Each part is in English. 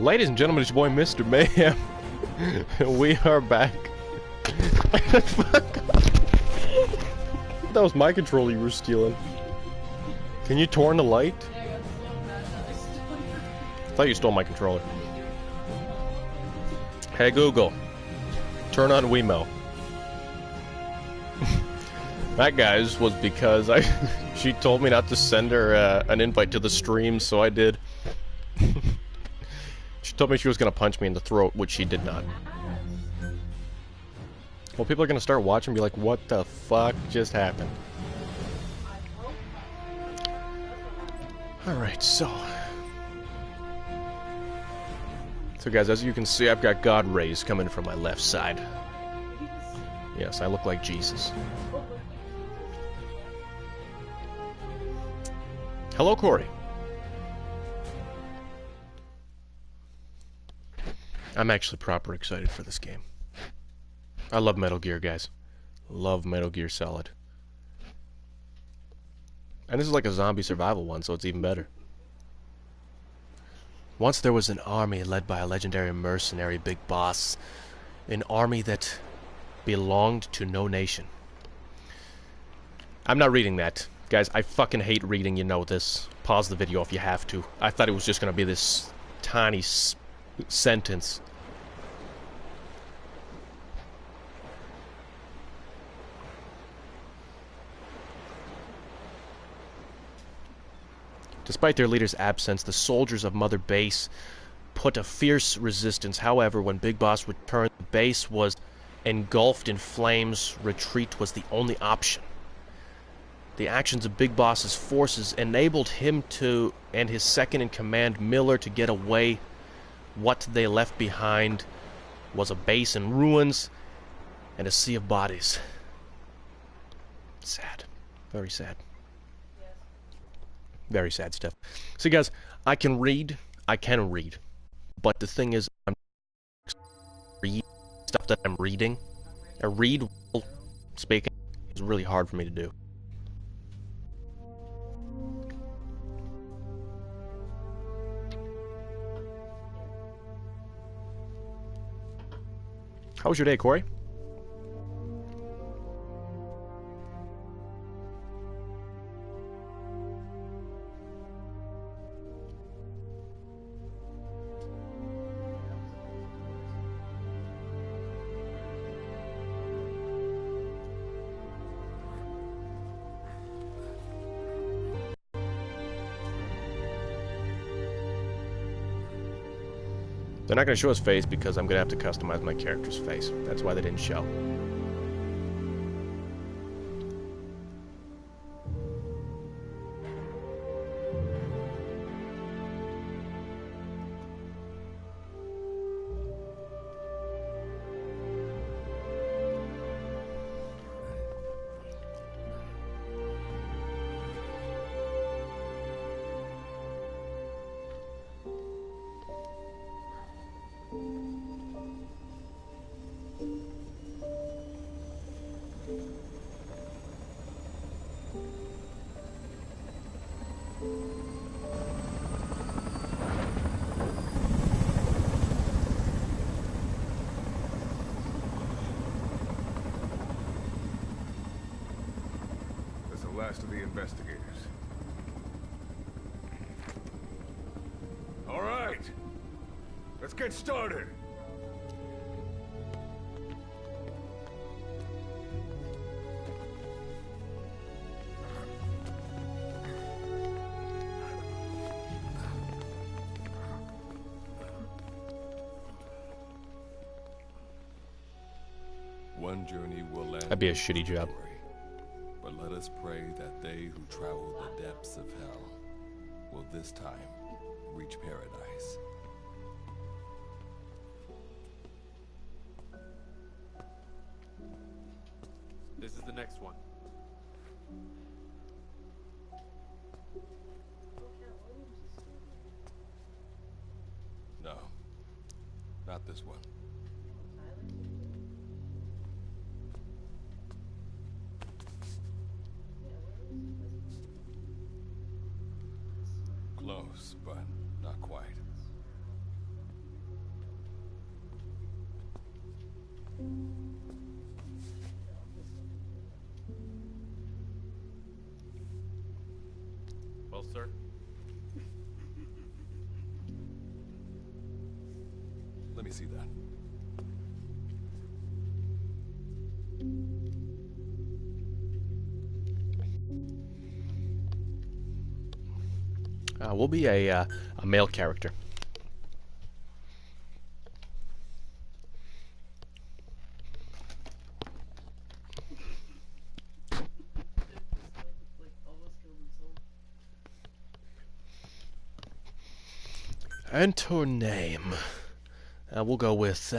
Ladies and gentlemen, it's your boy Mr. Mayhem. We are back. Fuck. That was my controller you were stealing. Can you turn the light? I thought you stole my controller. Hey Google, turn on Wiimote. That, guys, was because she told me not to send her an invite to the stream, so I did. She told me she was gonna punch me in the throat, which she did not. Well, people are gonna start watching and be like, what the fuck just happened? Alright, so guys, as you can see, I've got God rays coming from my left side. Yes, I look like Jesus. Hello, Corey. I'm actually proper excited for this game. I love Metal Gear, guys. Love Metal Gear Solid. And this is like a zombie survival one, so it's even better. Once there was an army led by a legendary mercenary big boss. An army that belonged to no nation. I'm not reading that. Guys, I fucking hate reading, you know this. Pause the video if you have to. I thought it was just gonna be this tiny sentence. Despite their leader's absence, the soldiers of Mother Base put a fierce resistance. However, when Big Boss returned, the base was engulfed in flames. Retreat was the only option. The actions of Big Boss's forces enabled him to, and his second-in-command, Miller, to get away. What they left behind was a base in ruins and a sea of bodies. Sad. Very sad. Very sad stuff. See, guys, I can read, but the thing is, I'm read stuff that I'm reading. A read while speaking is really hard for me to do. How was your day, Corey? They're not going to show his face because I'm going to have to customize my character's face. That's why they didn't show. To the investigators. All right, let's get started. One journey will end. That'd be a shitty job. But let us pray that they who travel the depths of hell will this time reach paradise. This is the next one. No, not this one. Close, but not quite. mail, sir. Let me see that. We'll be a male character. Enter name. We'll go with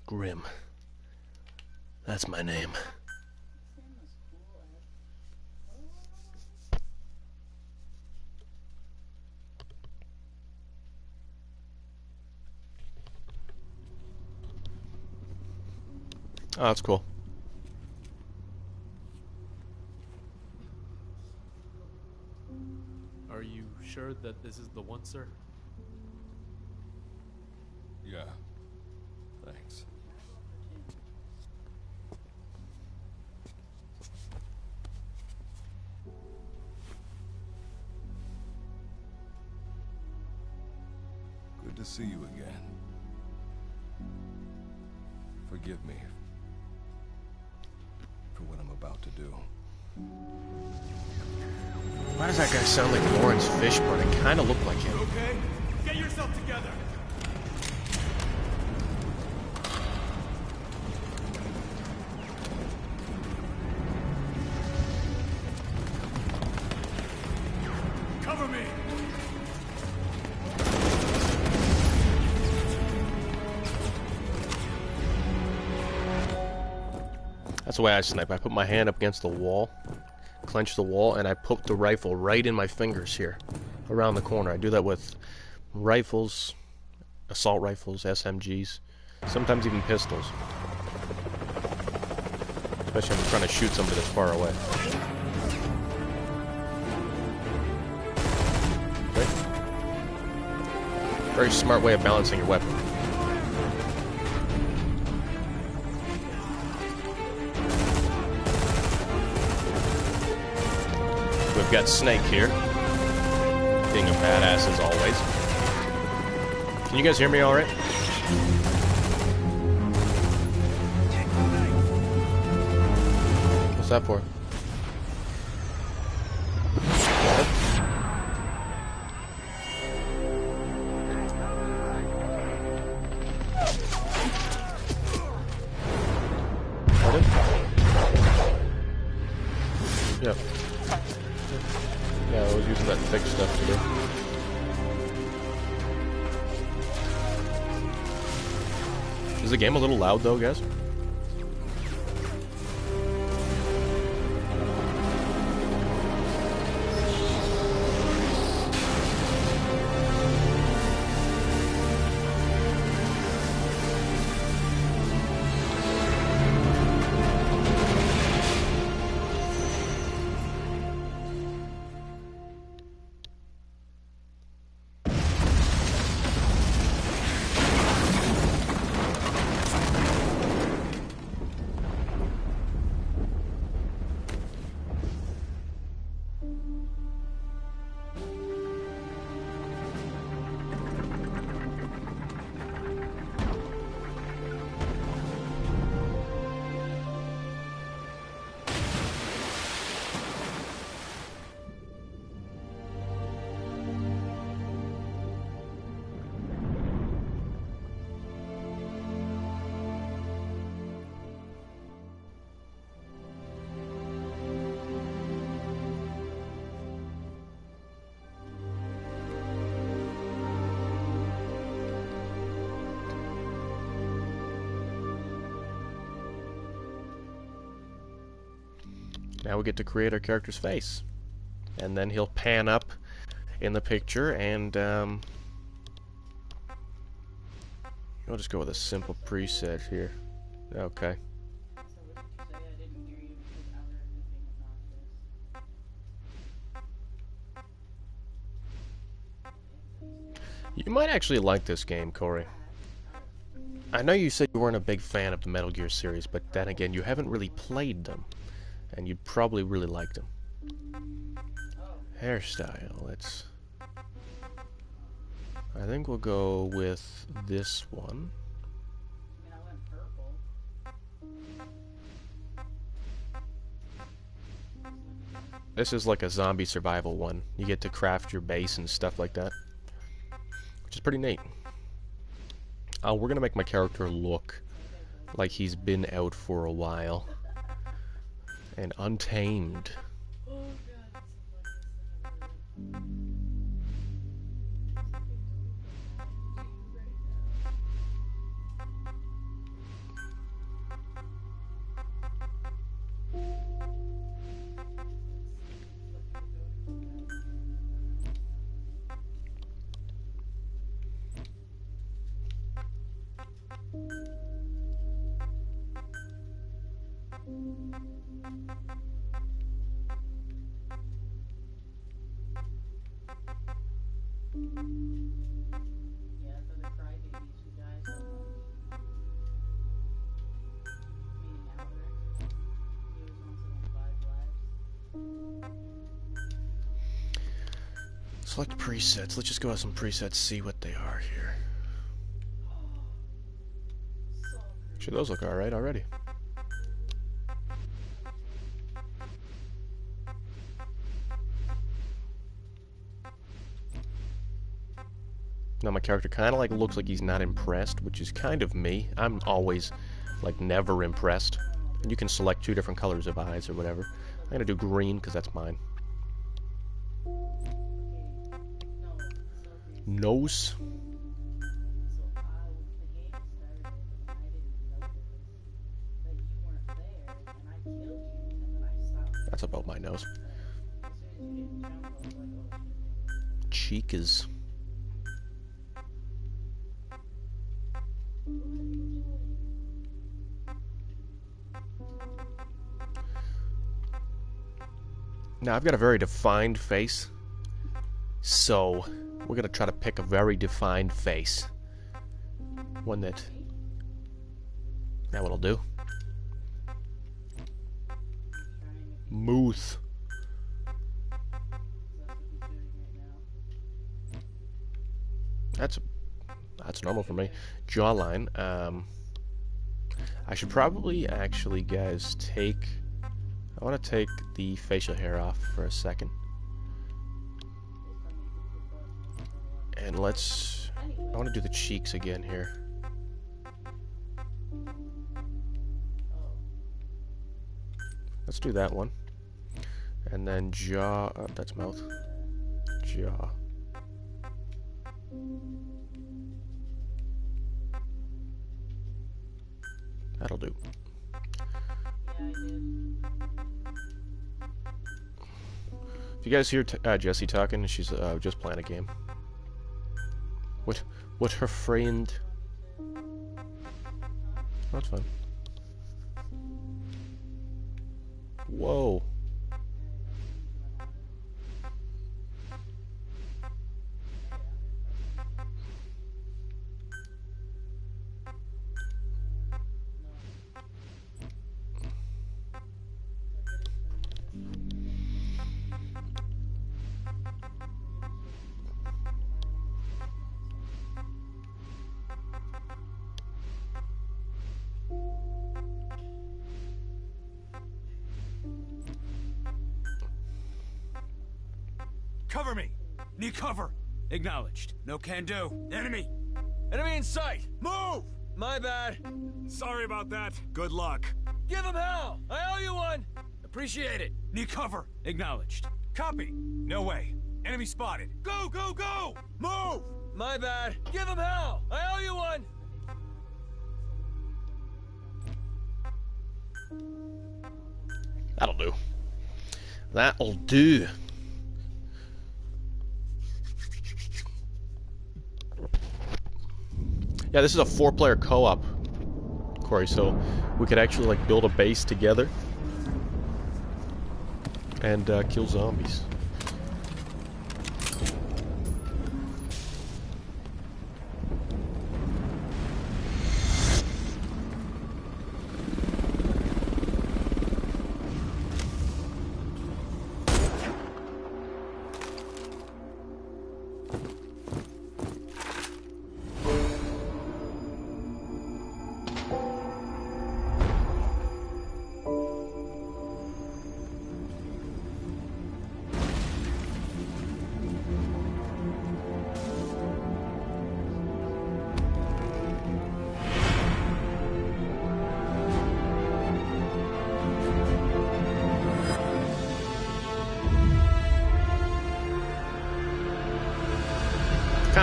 Grim. That's my name. Oh, that's cool. Are you sure that this is the one, sir? Yeah. Thanks. Good to see you again. Forgive me for what I'm about to do. Why does that guy sound like Lawrence Fishburne? It kind of looked like him. Okay, get yourself together. Cover me. That's the way I snipe. I put my hand up against the wall, clench the wall, and I put the rifle right in my fingers here, around the corner. I do that with rifles, assault rifles, SMGs, sometimes even pistols. Especially when I'm trying to shoot somebody that's far away. Okay. Very smart way of balancing your weapon. We've got Snake here, being a badass as always. Can you guys hear me all right? What's that for? Pardon? Yep. Yeah, I was using that thick stuff today. Is the game a little loud though, guys? Now we get to create our character's face. And then he'll pan up in the picture and we'll just go with a simple preset here. Okay. You might actually like this game, Corey. I know you said you weren't a big fan of the Metal Gear series, but then again, you haven't really played them. And you'd probably really like them. Hairstyle. Let's... I think we'll go with this one. I went purple. This is like a zombie survival one. You get to craft your base and stuff like that, which is pretty neat. We're gonna make my character look like he's been out for a while and untamed. Yeah, for the crybabies who die so much. Meaning Alaric. He was once in 5 lives. Select presets. Let's just go with some presets, see what they are here. So Actually, those look alright already. Now my character kind of like looks like he's not impressed, which is kind of me. I'm always like never impressed. And you can select 2 different colors of eyes or whatever. I'm gonna do green because that's mine. okay. No, so Nose. the game started and I didn't notice that you weren't there and I killed you and then I stopped. That's about my nose. As soon as you didn't jump, I was like, oh shit. Cheek is. Now I've got a very defined face, so we're gonna try to pick a very defined face. One that what'll do. Moose. That's normal for me. Jawline. I should probably actually, guys, I want to take the facial hair off for a second. And I want to do the cheeks again here. Let's do that one. And then jaw, that's mouth. Jaw. That'll do. Yeah, I did. If you guys hear Jessie talking, she's just playing a game. What her friend? That's fine. Whoa. Cover me! Need cover! Acknowledged. No can do. Enemy! Enemy in sight! Move! My bad. Sorry about that. Good luck. Give him hell! I owe you one! Appreciate it. Need cover! Acknowledged. Copy! No way. Enemy spotted. Go, go, go! Move! My bad. Give him hell! I owe you one! That'll do. That'll do. Yeah, this is a 4-player co-op, Corey, so we could actually like build a base together and kill zombies.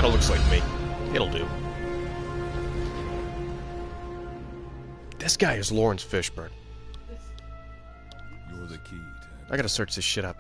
Kinda looks like me. It'll do. This guy is Lawrence Fishburne. You're the key to I gotta search this shit up.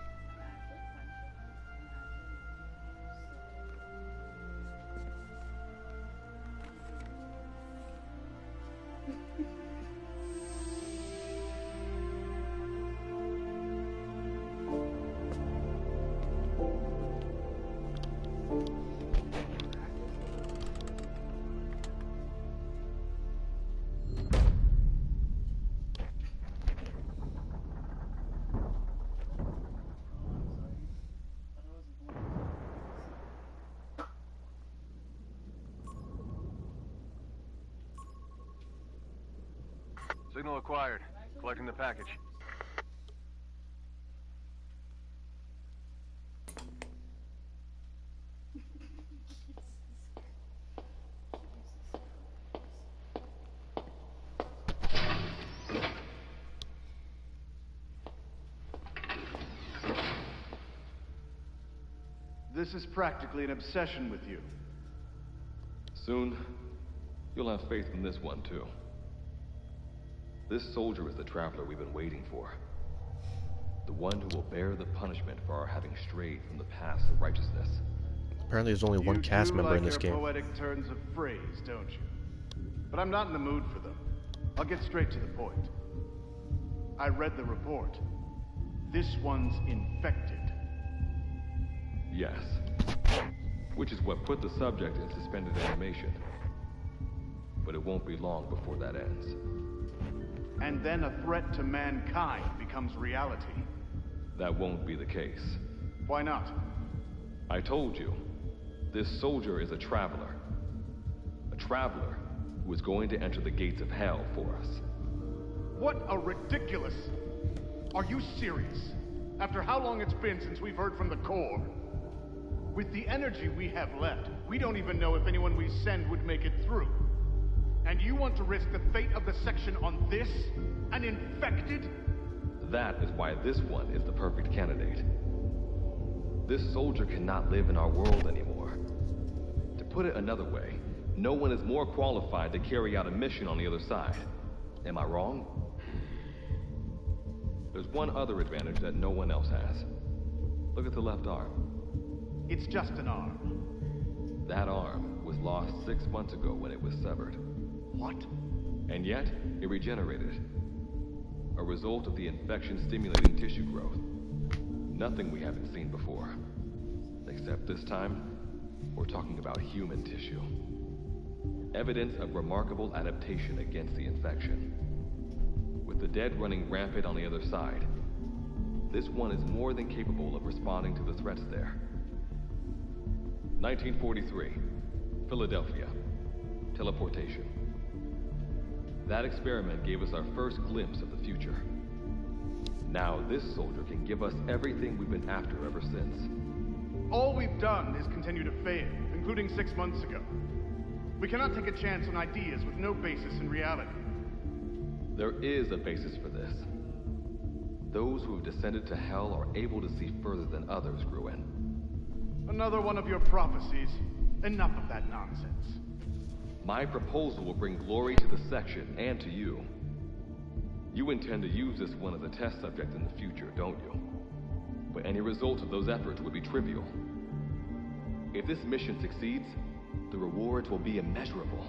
Signal acquired. Collecting the package. This is practically an obsession with you. Soon, you'll have faith in this one, too. This soldier is the traveler we've been waiting for. The one who will bear the punishment for our having strayed from the paths of righteousness. Apparently there's only one cast member in this game. You do like your poetic turns of phrase, don't you? But I'm not in the mood for them. I'll get straight to the point. I read the report. This one's infected. Yes. Which is what put the subject in suspended animation. But it won't be long before that ends. And then a threat to mankind becomes reality. That won't be the case. Why not? I told you, this soldier is a traveler. A traveler who is going to enter the gates of hell for us. What a ridiculous... Are you serious? After how long it's been since we've heard from the Corps? With the energy we have left, we don't even know if anyone we send would make it through. And you want to risk the fate of the section on this? An infected? That is why this one is the perfect candidate. This soldier cannot live in our world anymore. To put it another way, no one is more qualified to carry out a mission on the other side. Am I wrong? There's one other advantage that no one else has. Look at the left arm. It's just an arm. That arm was lost 6 months ago when it was severed. What? And yet, it regenerated. A result of the infection-stimulating tissue growth. Nothing we haven't seen before. Except this time, we're talking about human tissue. Evidence of remarkable adaptation against the infection. With the dead running rampant on the other side, this one is more than capable of responding to the threats there. 1943, Philadelphia. Teleportation. That experiment gave us our first glimpse of the future. Now this soldier can give us everything we've been after ever since. All we've done is continue to fail, including 6 months ago. We cannot take a chance on ideas with no basis in reality. There is a basis for this. Those who have descended to hell are able to see further than others, Gruen. Another one of your prophecies. Enough of that nonsense. My proposal will bring glory to the section and to you. You intend to use this one as a test subject in the future, don't you? But any result of those efforts would be trivial. If this mission succeeds, the rewards will be immeasurable.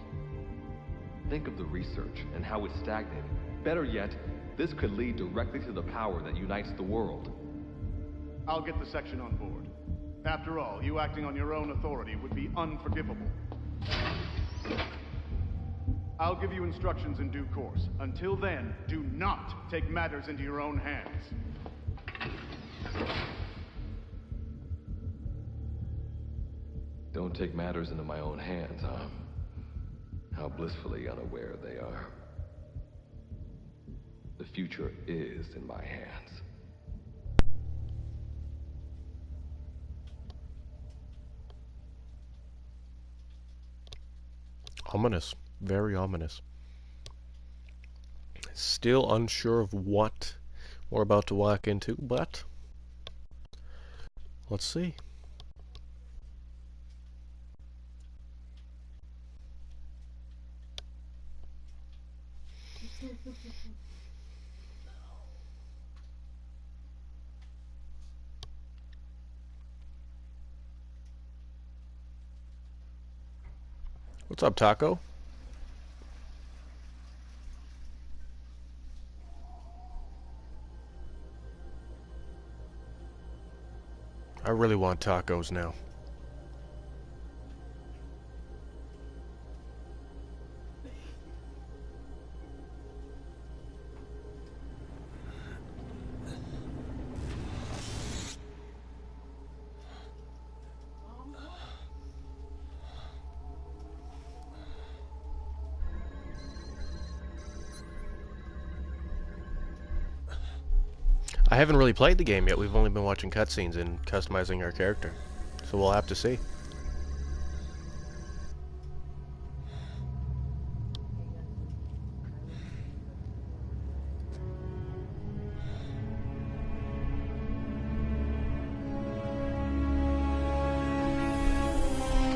Think of the research and how it's stagnated. Better yet, this could lead directly to the power that unites the world. I'll get the section on board. After all, you acting on your own authority would be unforgivable. I'll give you instructions in due course. Until then, do not take matters into your own hands. Don't take matters into my own hands, huh? How blissfully unaware they are. The future is in my hands. Ominous. Very ominous. Still unsure of what we're about to walk into, but let's see. What's up, Taco? I really want tacos now. I haven't really played the game yet. We've only been watching cutscenes and customizing our character. So we'll have to see.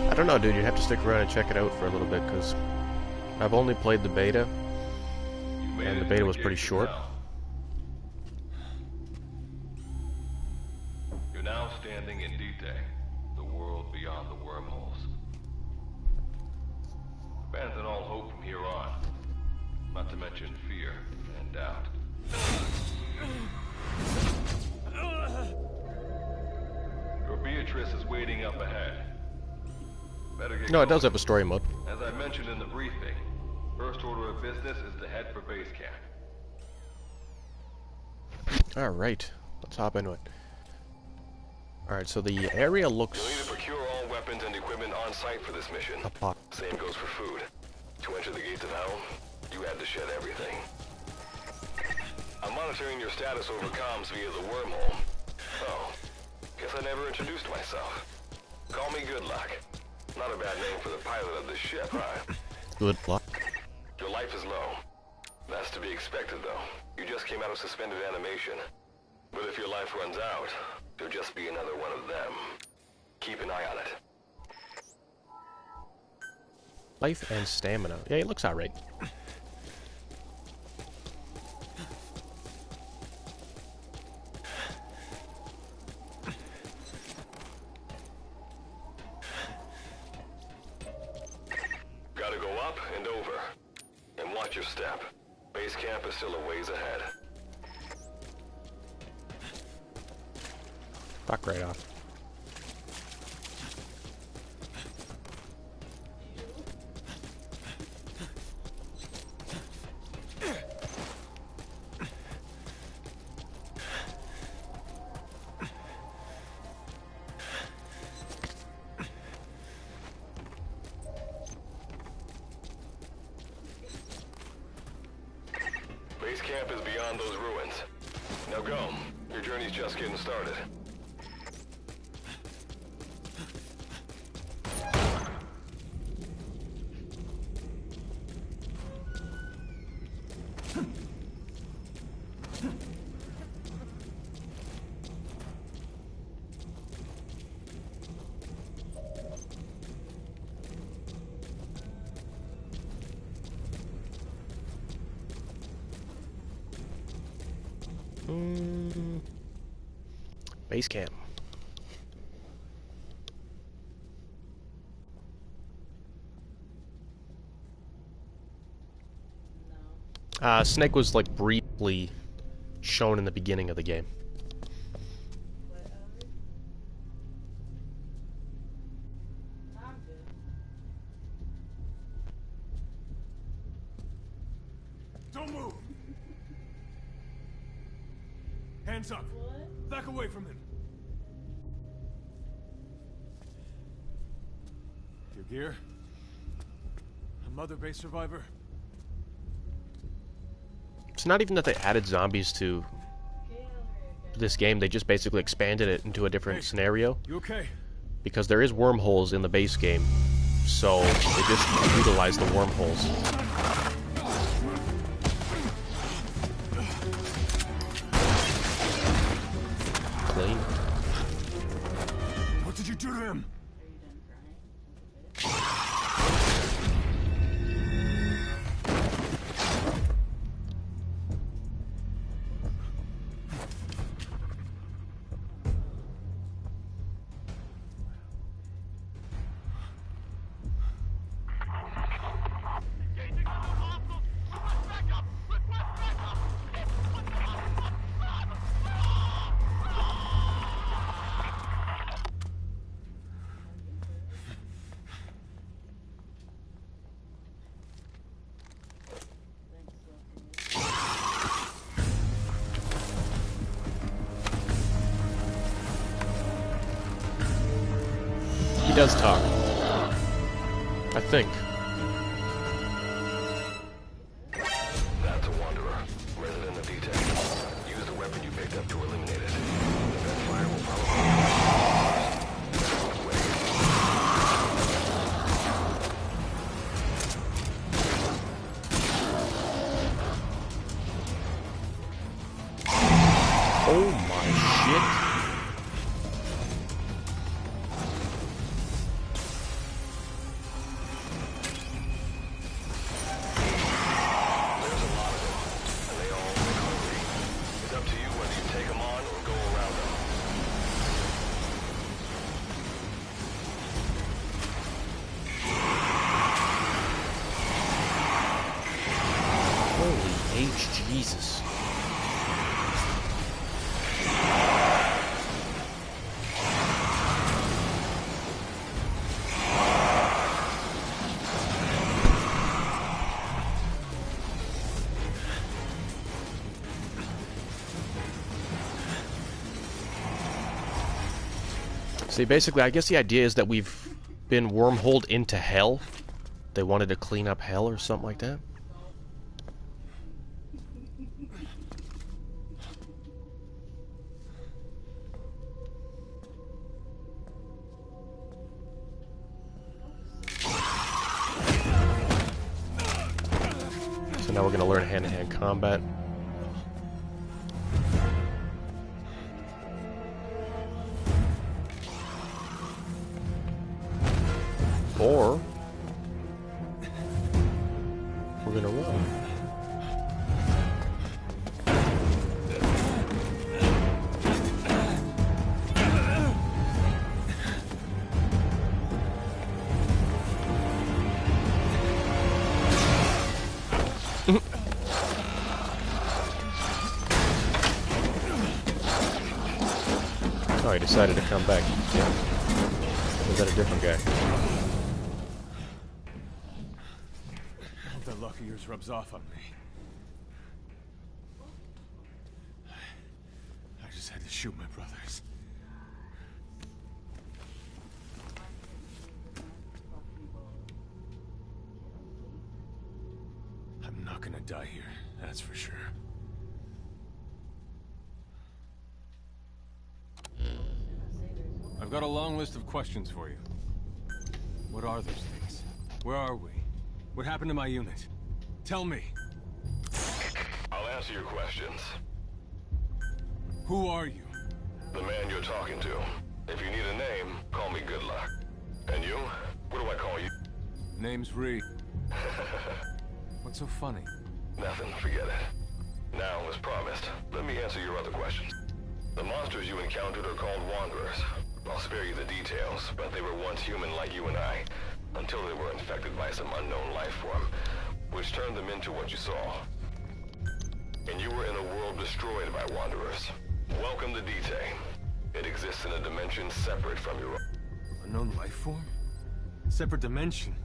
I don't know, dude. You have to stick around and check it out for a little bit, because I've only played the beta, and the beta was pretty short. You're now standing in Dite, the world beyond the wormholes. Abandon all hope from here on, not to mention fear and doubt. Your Beatrice is waiting up ahead. Better get No, it does going. have a story mode. As I mentioned in the briefing, first order of business is to head for base camp. Alright, let's hop into it. Alright, so the area looks... You'll need to procure all weapons and equipment on site for this mission. Same goes for food. To enter the gates of hell, you had to shed everything. I'm monitoring your status over comms via the wormhole. Oh, guess I never introduced myself. Call me Good Luck. Not a bad name for the pilot of this ship, huh? Good luck. Your life is low. That's to be expected, though. You just came out of suspended animation. But if your life runs out, you'll just be another one of them. Keep an eye on it. Life and stamina. Yeah, it looks alright. Gotta go up and over. And watch your step. Base camp is still a ways ahead. Fuck right off. Base camp is beyond those ruins. Now go. Your journey's just getting started. Base camp. Snake was like briefly shown in the beginning of the game. Don't move! Hands up! Back away from him! Your gear? A Mother Base survivor? It's not even that they added zombies to this game, they just basically expanded it into a different scenario. You okay? Because there is wormholes in the base game, so they just utilize the wormholes. Clean. What did you do to him? does talk. I think. That's a Wanderer, resident of D-Tech. Use the weapon you picked up to eliminate it. The vent fire will Oh my shit. Jesus. See, basically, I guess the idea is that we've been wormholed into hell. They wanted to clean up hell or something like that. So now we're going to learn hand-to-hand combat. Or we're gonna run. Oh, he decided to come back. Yeah. Was that a different guy? The luck of yours rubs off on me. I just had to shoot my brothers. I'm not gonna die here, that's for sure. I've got a long list of questions for you. What are those things? Where are we? What happened to my unit? Tell me. I'll answer your questions. Who are you? The man you're talking to. If you need a name, call me Good Luck. And you? What do I call you? Name's Reed. What's so funny? Nothing, forget it. Now, as promised, let me answer your other questions. The monsters you encountered are called Wanderers. I'll spare you the details, but they were once human like you and I, until they were infected by some unknown life form, which turned them into what you saw. And you were in a world destroyed by Wanderers. Welcome to D-Tay. It exists in a dimension separate from your own. Unknown life form? Separate dimension?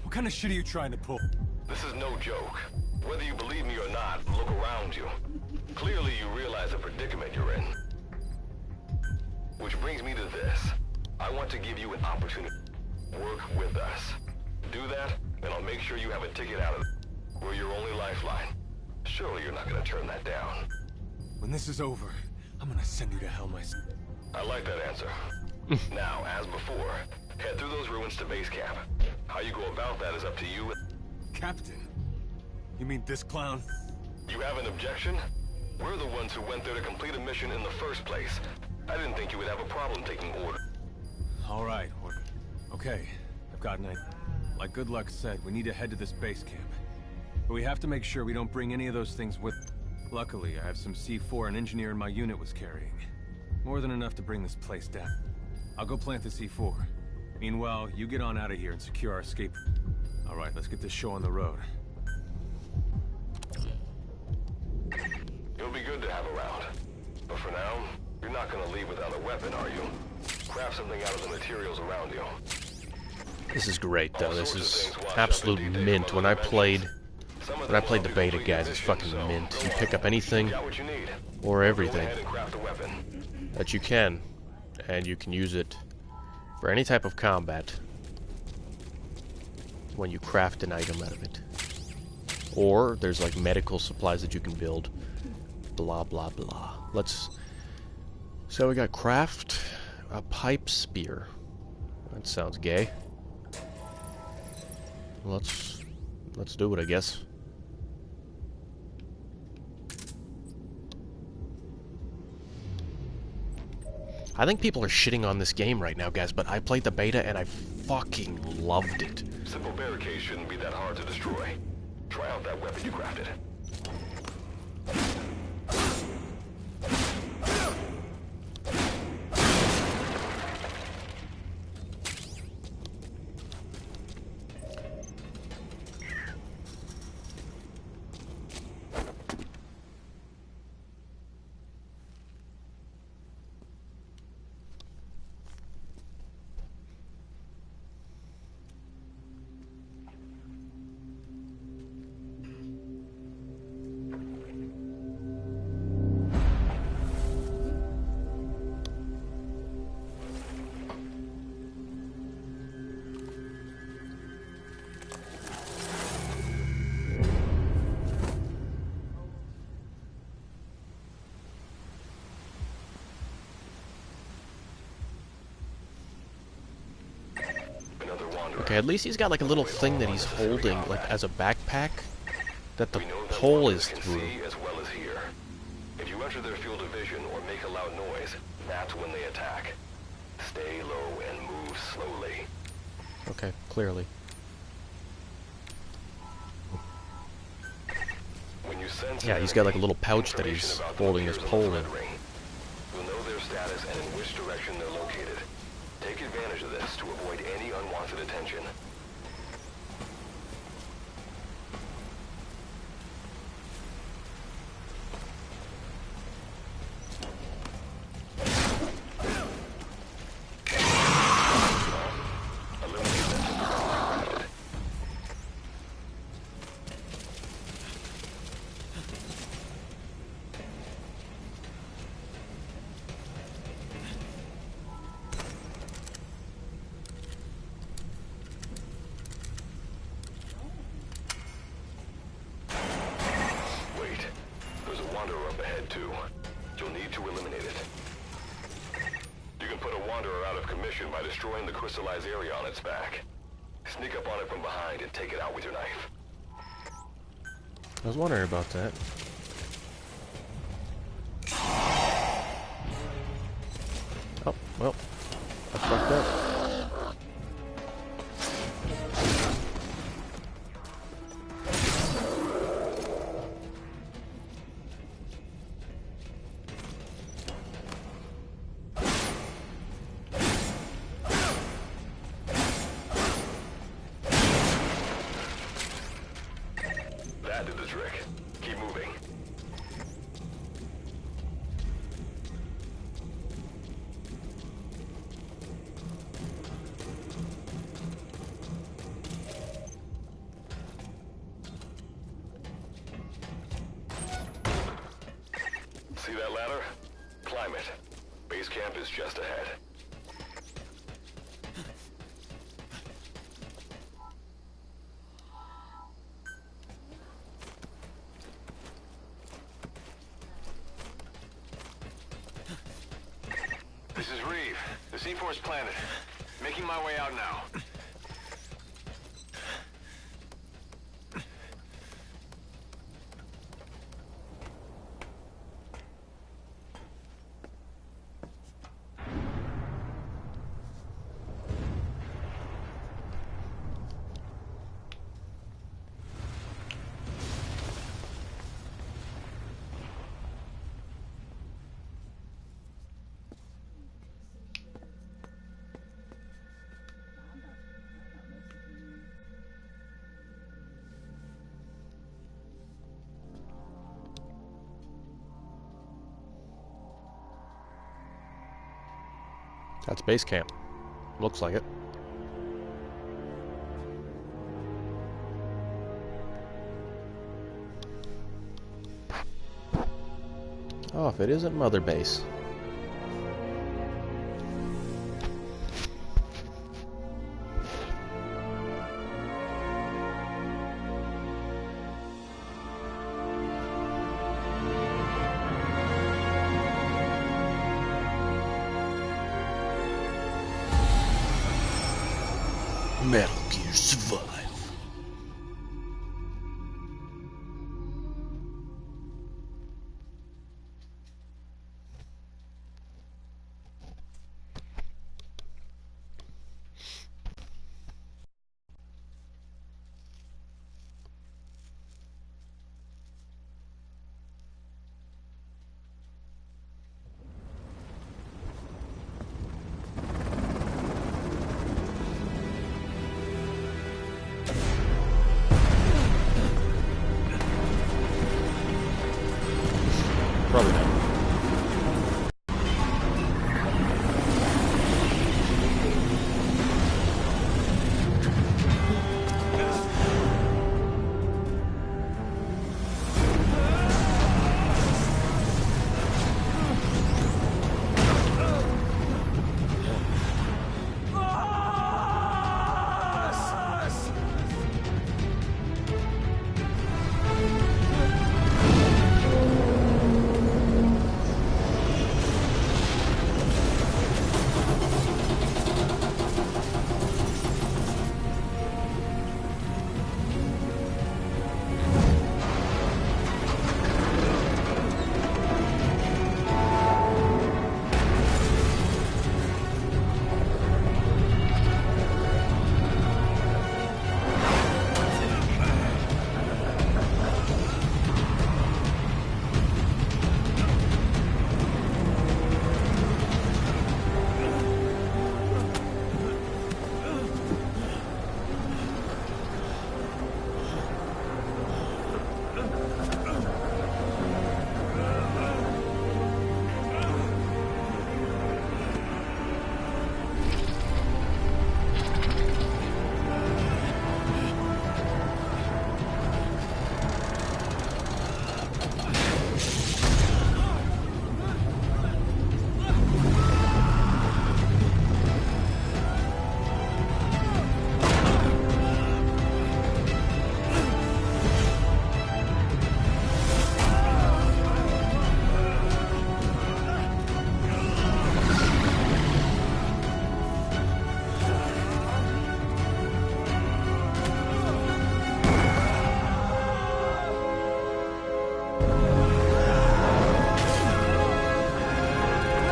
What kind of shit are you trying to pull? This is no joke. Whether you believe me or not, look around you. Clearly you realize the predicament you're in. Which brings me to this. I want to give you an opportunity. Work with us. Do that, and I'll make sure you have a ticket out of it. We're your only lifeline. Surely you're not gonna turn that down. When this is over, I'm gonna send you to hell myself. I like that answer. Now, as before, head through those ruins to base camp. How you go about that is up to you. Captain? You mean this clown? You have an objection? We're the ones who went there to complete a mission in the first place. I didn't think you would have a problem taking orders. All right. Okay, I've got an idea. Like Good Luck said, we need to head to this base camp. But we have to make sure we don't bring any of those things with. Luckily, I have some C4 an engineer in my unit was carrying. More than enough to bring this place down. I'll go plant the C4. Meanwhile, you get on out of here and secure our escape. All right, let's get this show on the road. You'll be good to have around. But for now, you're not gonna leave without a weapon, are you? Craft something out of the materials around you. This is great, though. This is absolute mint. When I played the beta, guys, it's fucking mint. You pick up anything or everything that you can, and you can use it for any type of combat when you craft an item out of it. Or there's like medical supplies that you can build. Blah blah blah. So we got craft a pipe spear. That sounds gay. Let's do it, I guess. I think people are shitting on this game right now, guys, but I played the beta and I fucking loved it. Simple barricades shouldn't be that hard to destroy. Try out that weapon you crafted. Okay, at least he's got like a little thing that he's holding, like as a backpack, that the hole is through. As well as here. If you enter their field of vision or make a loud noise, that's when they attack. Stay low and move slowly. Okay, clearly. When you sense Yeah, he's got like a little pouch that he's holding his pole in. You'll know their status and in which direction they're located. Take advantage of this to avoid any unwanted attention. By destroying the crystallized area on its back. Sneak up on it from behind and take it out with your knife. I was wondering about that. Oh, well, I fucked up. That did the trick. Keep moving. See that ladder? Climb it. Base camp is just ahead. This is Reeve, the C-Force planet. Making my way out now. That's base camp. Looks like it. Oh, if it isn't Mother Base. Metal Gear Survive. Probably not.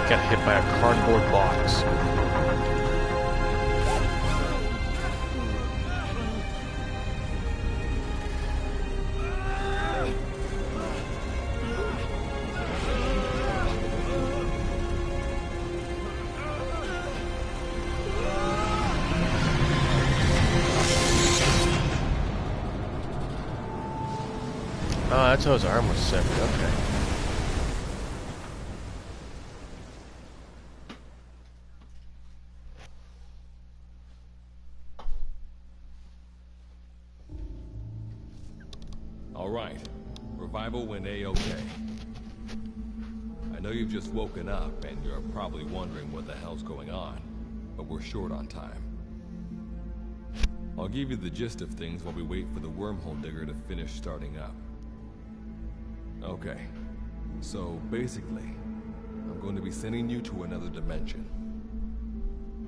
Got hit by a cardboard box. Oh, that's how his arm was severed. Okay. Alright. Revival went A-okay. I know you've just woken up and you're probably wondering what the hell's going on, but we're short on time. I'll give you the gist of things while we wait for the wormhole digger to finish starting up. Okay. So, basically, I'm going to be sending you to another dimension.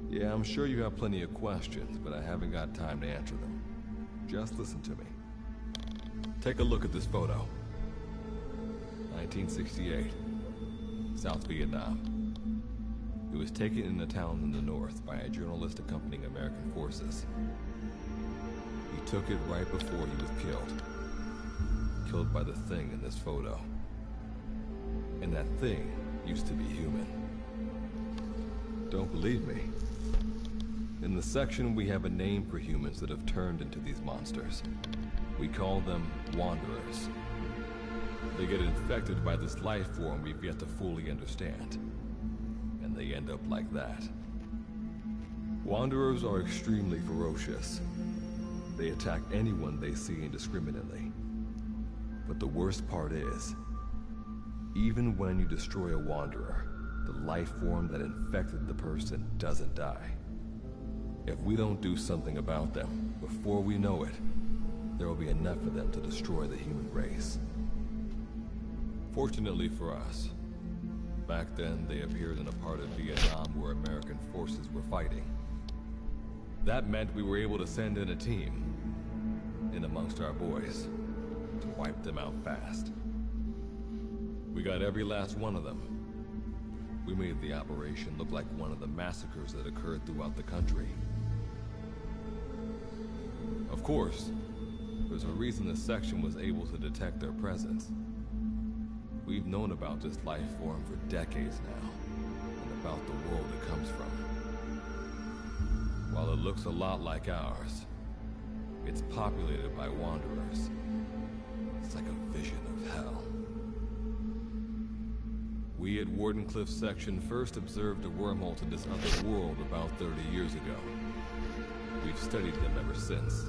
Yeah, I'm sure you have plenty of questions, but I haven't got time to answer them. Just listen to me. Take a look at this photo. 1968. South Vietnam. It was taken in a town in the north by a journalist accompanying American forces. He took it right before he was killed. Killed by the thing in this photo. And that thing used to be human. Don't believe me? In the section we have a name for humans that have turned into these monsters. We call them Wanderers. They get infected by this life form we've yet to fully understand. And they end up like that. Wanderers are extremely ferocious. They attack anyone they see indiscriminately. But the worst part is, even when you destroy a Wanderer, the life form that infected the person doesn't die. If we don't do something about them, before we know it, there will be enough of them to destroy the human race. Fortunately for us, back then they appeared in a part of Vietnam where American forces were fighting. That meant we were able to send in a team, in amongst our boys, to wipe them out fast. We got every last one of them. We made the operation look like one of the massacres that occurred throughout the country. Of course, there's a reason this section was able to detect their presence. We've known about this life form for decades now, and about the world it comes from. While it looks a lot like ours, it's populated by wanderers. It's like a vision of hell. We at Wardenclyffe Section first observed a wormhole to this other world about 30 years ago. We've studied them ever since.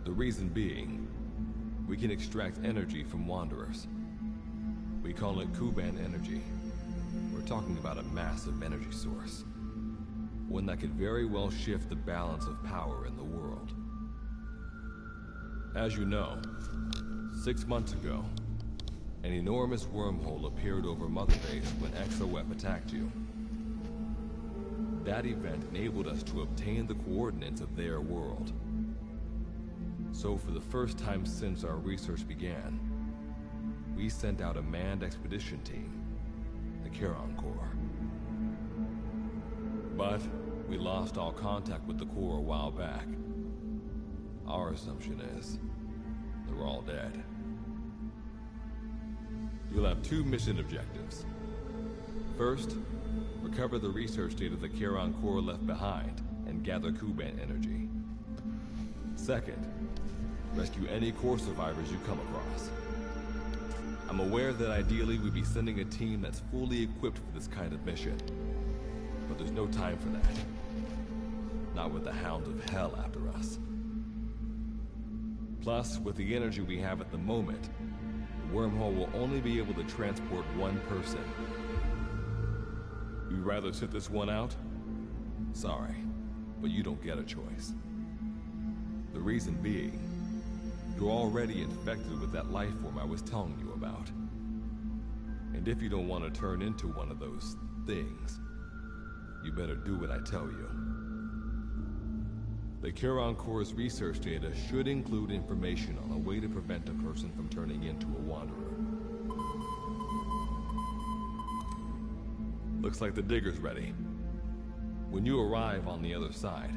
The reason being, we can extract energy from wanderers. We call it Kuban energy. We're talking about a massive energy source. One that could very well shift the balance of power in the world. As you know, 6 months ago, an enormous wormhole appeared over Mother Base when Exoweb attacked you. That event enabled us to obtain the coordinates of their world. So for the first time since our research began, we sent out a manned expedition team, the Charon Corps. But we lost all contact with the Corps a while back. Our assumption is they're all dead. You'll have 2 mission objectives. First, recover the research data the Charon Corps left behind and gather Kuban energy. Second, rescue any Corps survivors you come across. I'm aware that ideally we'd be sending a team that's fully equipped for this kind of mission, but there's no time for that. Not with the Hound of Hell after us. Plus, with the energy we have at the moment, the wormhole will only be able to transport 1 person. You'd rather sit this one out? Sorry, but you don't get a choice. The reason being, you're already infected with that life form I was telling you about. And if you don't want to turn into one of those things, you better do what I tell you. The Charon Corps' research data should include information on a way to prevent a person from turning into a wanderer. Looks like the digger's ready. When you arrive on the other side,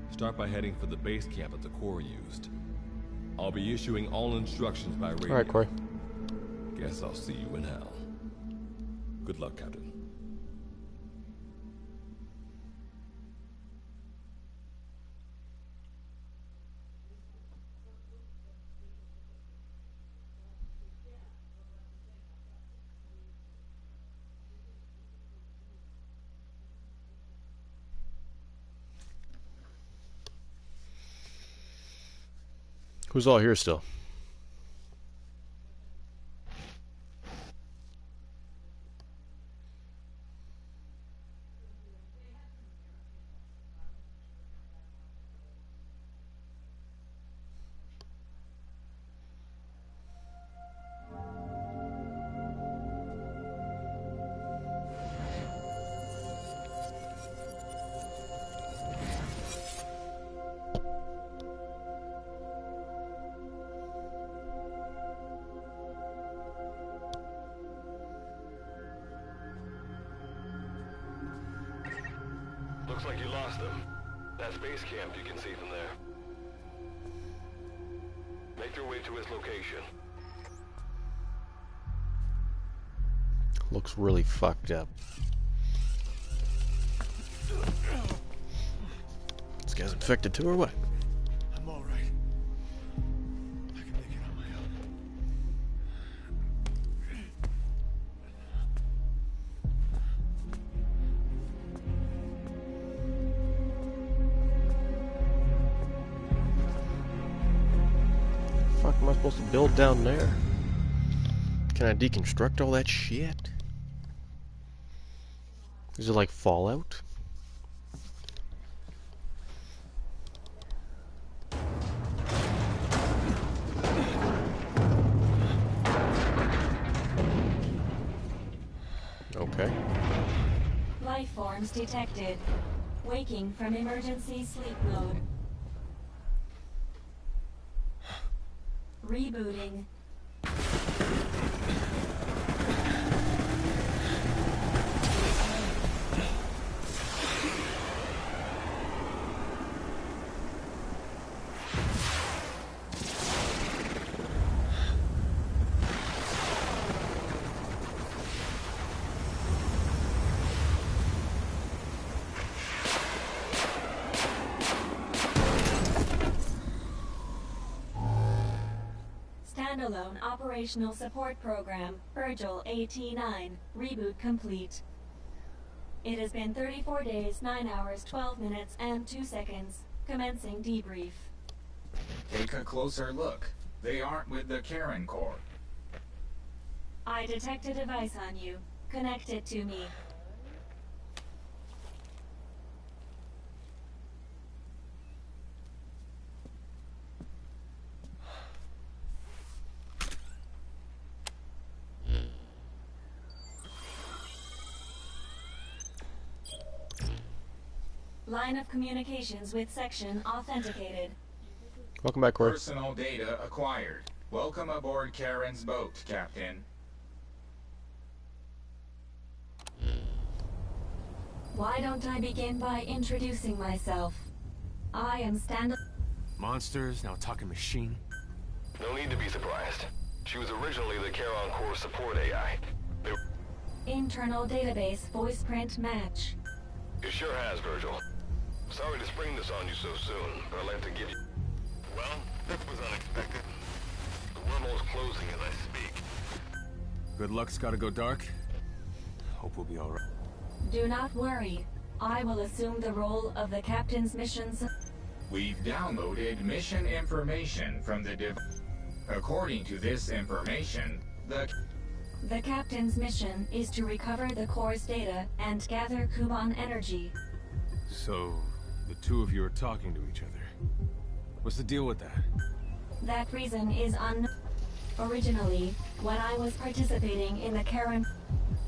start by heading for the base camp that the Corps used. I'll be issuing all instructions by radio. All right, Corey. Guess I'll see you in hell. Good luck, Captain. Who's all here still? Looks like you lost them. That's base camp, you can see from there. Make your way to his location. Looks really fucked up. This guy's infected too, or what? I'm all right. I can make it on my own. Fuck am I supposed to build down there? Can I deconstruct all that shit? Is it like Fallout? Okay. Life forms detected. Waking from emergency sleep mode. Rebooting. Standalone Operational Support Program, Virgil AT-9, reboot complete. It has been 34 days, 9 hours, 12 minutes, and 2 seconds. Commencing debrief. Take a closer look. They aren't with the Karen Corps. I detect a device on you. Connect it to me. Line of communications with section authenticated. Welcome back, Corey. Personal data acquired. Welcome aboard Karen's boat, Captain. Why don't I begin by introducing myself? I am Monsters, now talking machine. No need to be surprised. She was originally the Charon Core support AI. Internal database voice print match. It sure has, Virgil. Sorry to spring this on you so soon, but I'd like to give you... Well, this was unexpected. The wormhole's closing as I speak. Good luck's gotta go dark. Hope we'll be alright. Do not worry. I will assume the role of the captain's missions. We've downloaded mission information from the According to this information, The captain's mission is to recover the core's data and gather Kuban energy. So, the two of you are talking to each other. What's the deal with that? That reason is Originally, when I was participating in the Karen...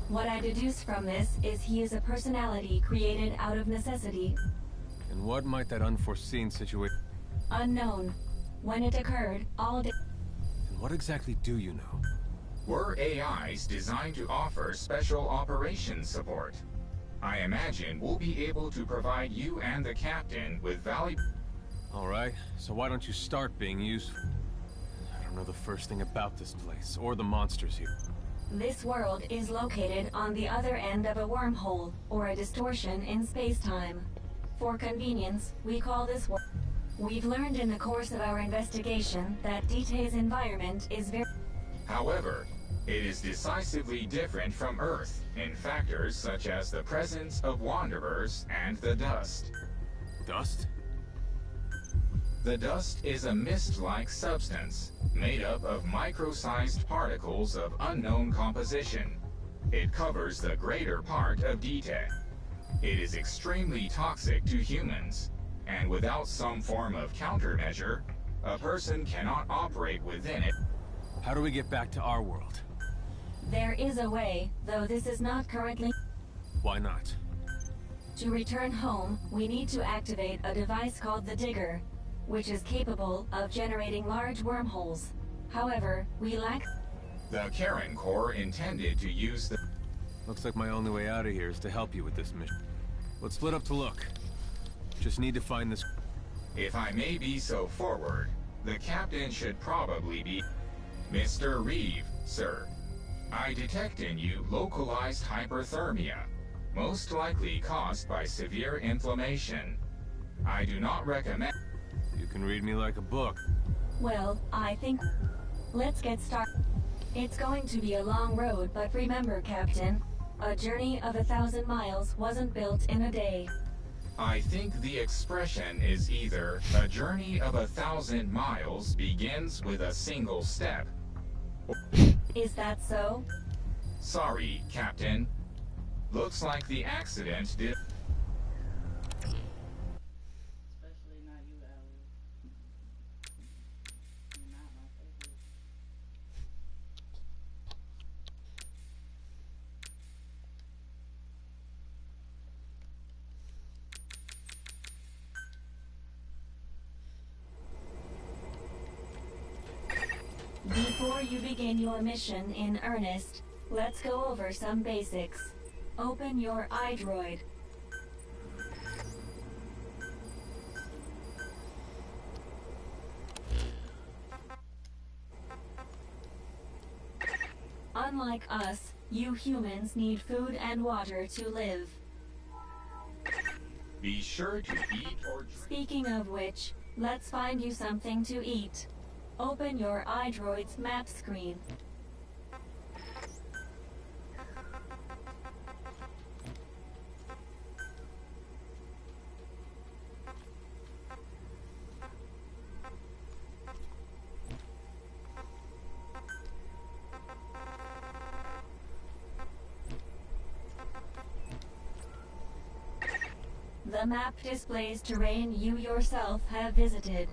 What I deduce from this is he is a personality created out of necessity. And what might that unforeseen situation... Unknown. When it occurred, all day... And what exactly do you know? We're AIs designed to offer special operations support. I imagine we'll be able to provide you and the captain with valuable... Alright, so why don't you start being useful? I don't know the first thing about this place, or the monsters here. This world is located on the other end of a wormhole, or a distortion in space-time. For convenience, we call this world. We've learned in the course of our investigation that DT's environment is very... However, it is decisively different from Earth in factors such as the presence of Wanderers and the dust. Dust? The dust is a mist-like substance, made up of micro-sized particles of unknown composition. It covers the greater part of DT. It is extremely toxic to humans, and without some form of countermeasure, a person cannot operate within it. How do we get back to our world? There is a way, though this is not currently... Why not? To return home, we need to activate a device called the Digger, which is capable of generating large wormholes. However, we lack... The Karen Corps intended to use the... Looks like my only way out of here is to help you with this mission. Let's split up to look. Just need to find this... If I may be so forward, the captain should probably be... Mr. Reeve, sir. I detect in you localized hyperthermia, most likely caused by severe inflammation. I do not recommend... You can read me like a book. Well, I think... Let's get started. It's going to be a long road, but remember, Captain, a journey of 1,000 miles wasn't built in a day. I think the expression is either a journey of 1,000 miles begins with a single step. Is that so? Sorry, Captain. Looks like the accident did... Especially not you, Ellie. You're not my favorite. Before you begin your mission in earnest, let's go over some basics. Open your iDroid. Unlike us, you humans need food and water to live. Be sure to eat or drink. Speaking of which, let's find you something to eat. Open your iDroid's map screen. The map displays terrain you yourself have visited.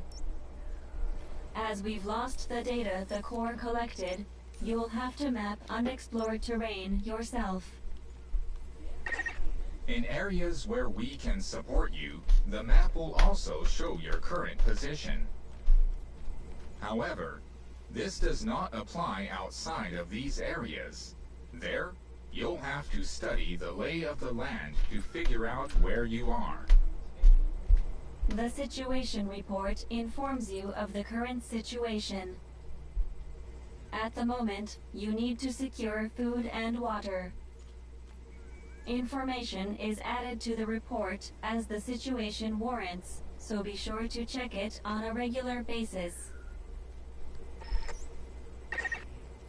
As we've lost the data the core collected, you'll have to map unexplored terrain yourself. In areas where we can support you, the map will also show your current position. However, this does not apply outside of these areas. There, you'll have to study the lay of the land to figure out where you are. The situation report informs you of the current situation. At the moment, you need to secure food and water. Information is added to the report as the situation warrants, so be sure to check it on a regular basis.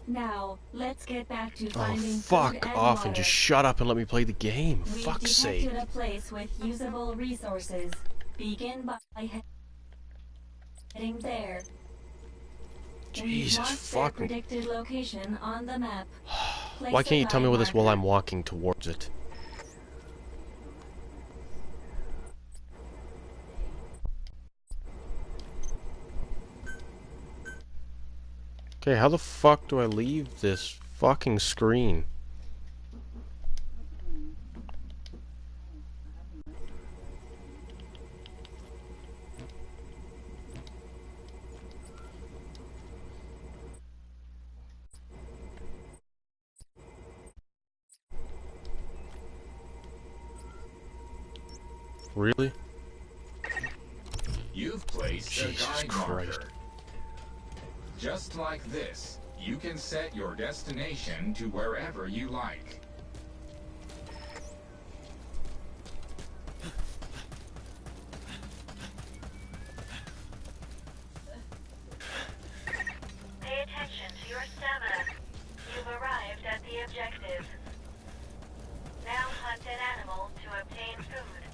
Now, let's get back to finding food fuck and off water. and just shut up and let me play the game. We've Fuck's sake. detected a place with usable resources. Begin by heading there. Jesus, We've marked their fuck. predicted location on the map. Place Why a can't you tell me time where this while marker. I'm walking towards it? Okay, how the fuck do I leave this fucking screen? Really? You've placed a Jesus guide Christ. marker. Just like this, you can set your destination to wherever you like. Pay attention to your stamina. You've arrived at the objective. Now hunt an animal to obtain food.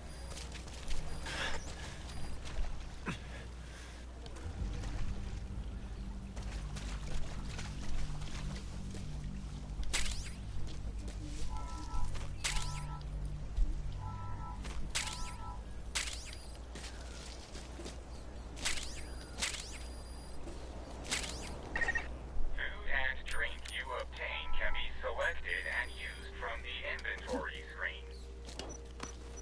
Food and drink you obtain can be selected and used from the inventory screen.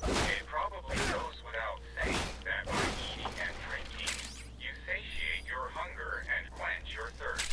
It probably goes without saying that by eating and drinking, you satiate your hunger and quench your thirst.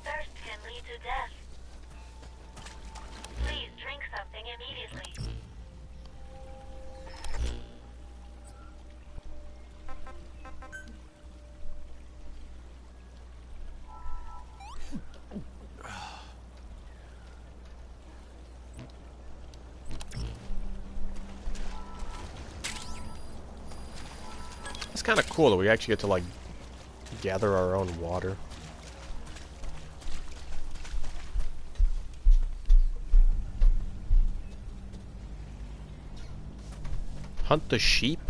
Thirst can lead to death. Please drink something immediately. It's kind of cool that we actually get to, like, gather our own water. Hunt the sheep?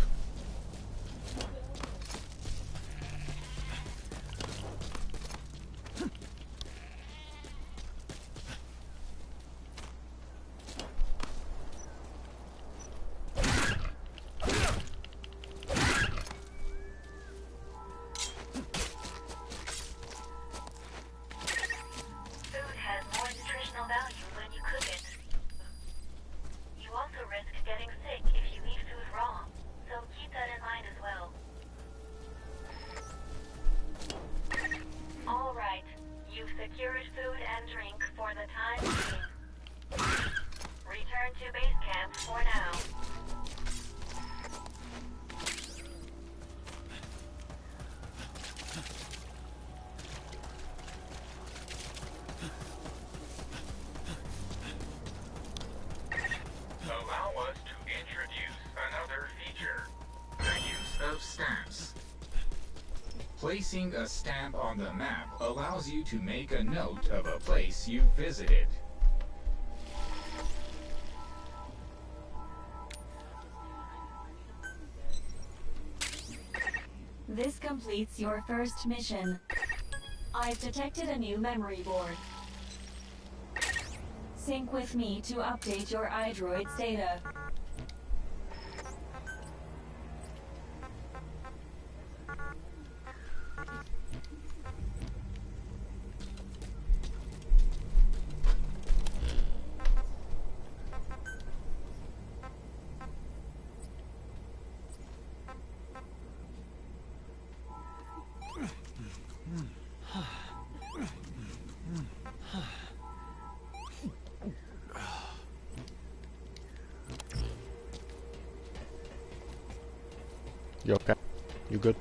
Placing a stamp on the map allows you to make a note of a place you've visited. This completes your first mission. I've detected a new memory board. Sync with me to update your iDroid's data. You okay? You good?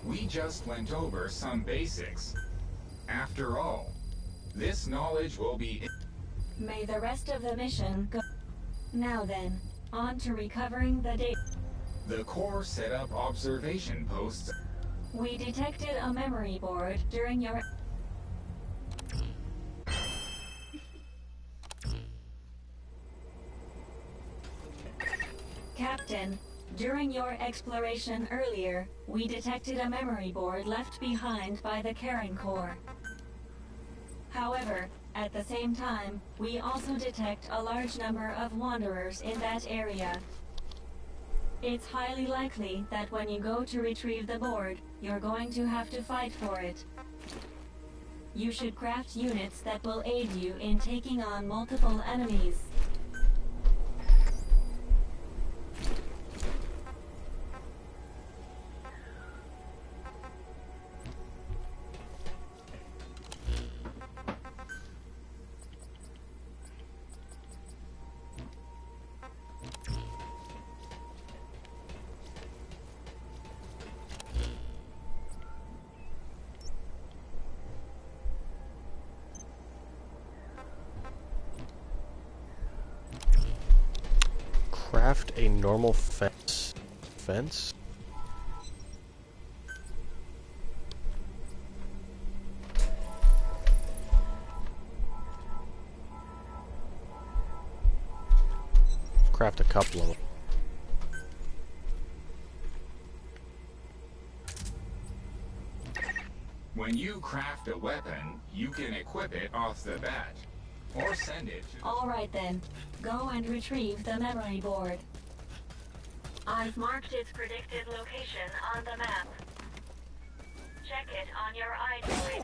We just went over some basics. After all, this knowledge will be... May the rest of the mission go. Now then, on to recovering the data. The core set up observation posts. We detected a memory board during your... Captain, during your exploration earlier, we detected a memory board left behind by the Karen Corps. However, at the same time, we also detect a large number of wanderers in that area. It's highly likely that when you go to retrieve the board, you're going to have to fight for it. You should craft units that will aid you in taking on multiple enemies. Craft a normal fence. Fence? Craft a couple of them. When you craft a weapon, you can equip it off the bat. Or send it to... All right then, go and retrieve the memory board. I've marked its predicted location on the map. Check it on your iDroid.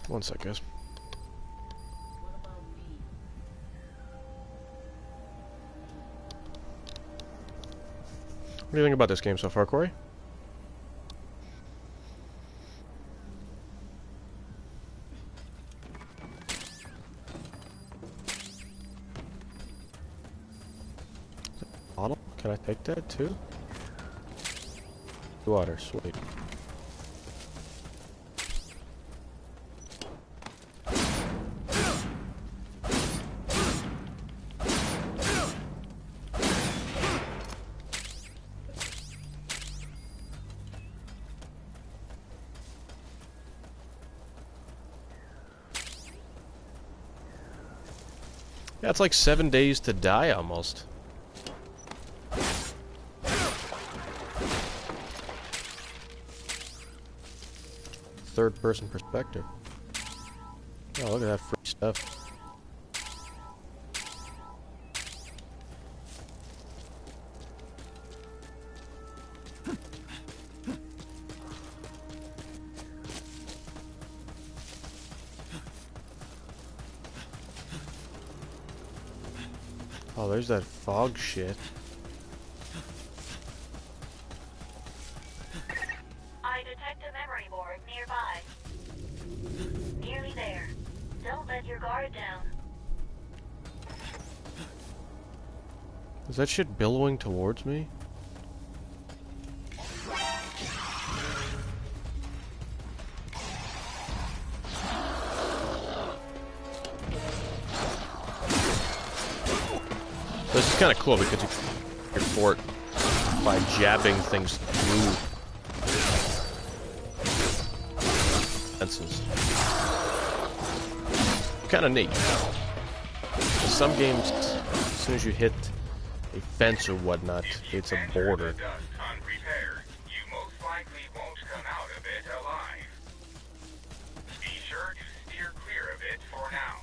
One sec, guys. What do you think about this game so far, Corey? Bottle? Can I take that too? Water, sweet. That's like 7 days to die almost. Third-person perspective. Oh, look at that free stuff. Oh, there's that fog shit. I detect a memory board nearby. Nearly there. Don't let your guard down. Is that shit billowing towards me? This is kind of cool because you can fort by jabbing things through fences. Kind of neat. In some games, as soon as you hit a fence or whatnot, it's a border. Unprepared, you most likely won't come out of it alive. Be sure to steer clear of it for now.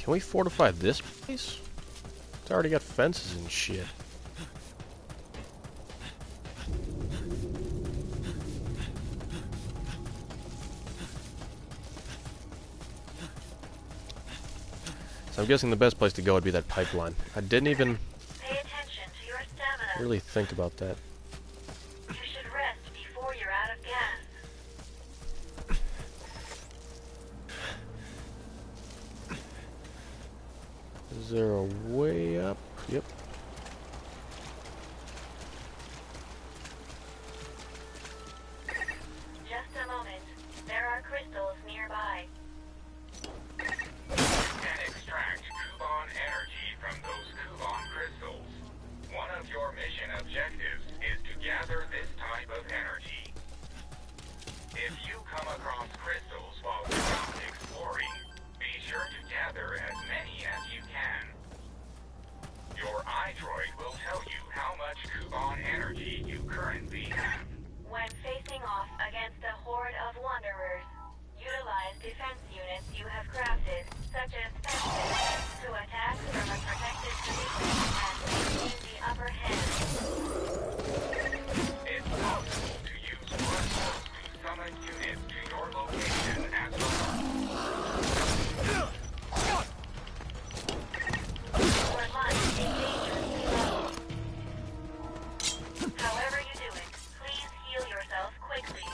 Can we fortify this place? It's already got fences and shit. So I'm guessing the best place to go would be that pipeline. I didn't even Pay attention to your stamina. really think about that. You should rest before you're out of gas. Is there a way up? Yep. Just a moment. There are crystals nearby. And extract Kuban energy from those Kuban crystals. One of your mission objectives is to gather this type of energy. If you come across crystals while you're out exploring, be sure to gather as many as you can. Your iDroid will tell you how much Kuban energy you currently have. When facing off against a horde of wanderers, utilize defense units you have crafted, such as fences, to attack from a protected position and maintain the upper hand. It's possible to use crystals to summon units to your location as well. Your life is dangerously low. However you do it, please heal yourself quickly.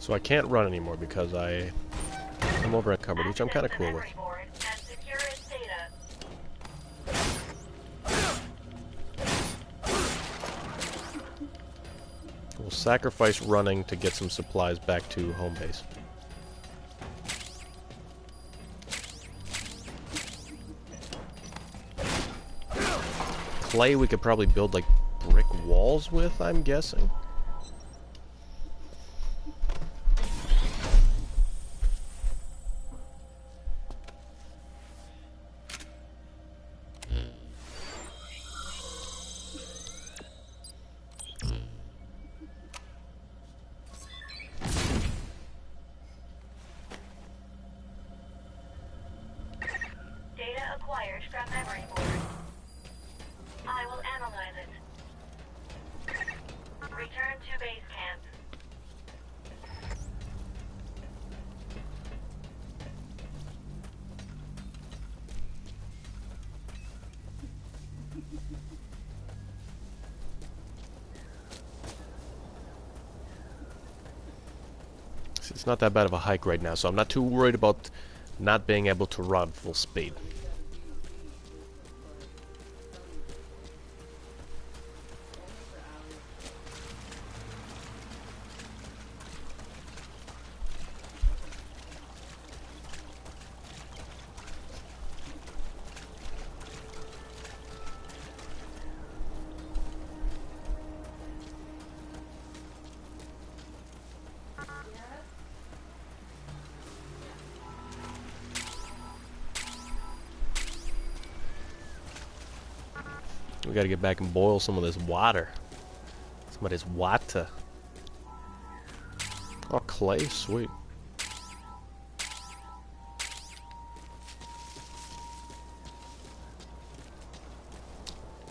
So I can't run anymore because I'm over encumbered, which I'm kind of cool with. We'll sacrifice running to get some supplies back to home base. Clay we could probably build like brick walls with, I'm guessing. Data acquired from memory board. I will analyze it. Return to base camp. It's not that bad of a hike right now, so I'm not too worried about not being able to run full speed. We gotta get back and boil some of this water. Some of this water. Oh, clay, sweet.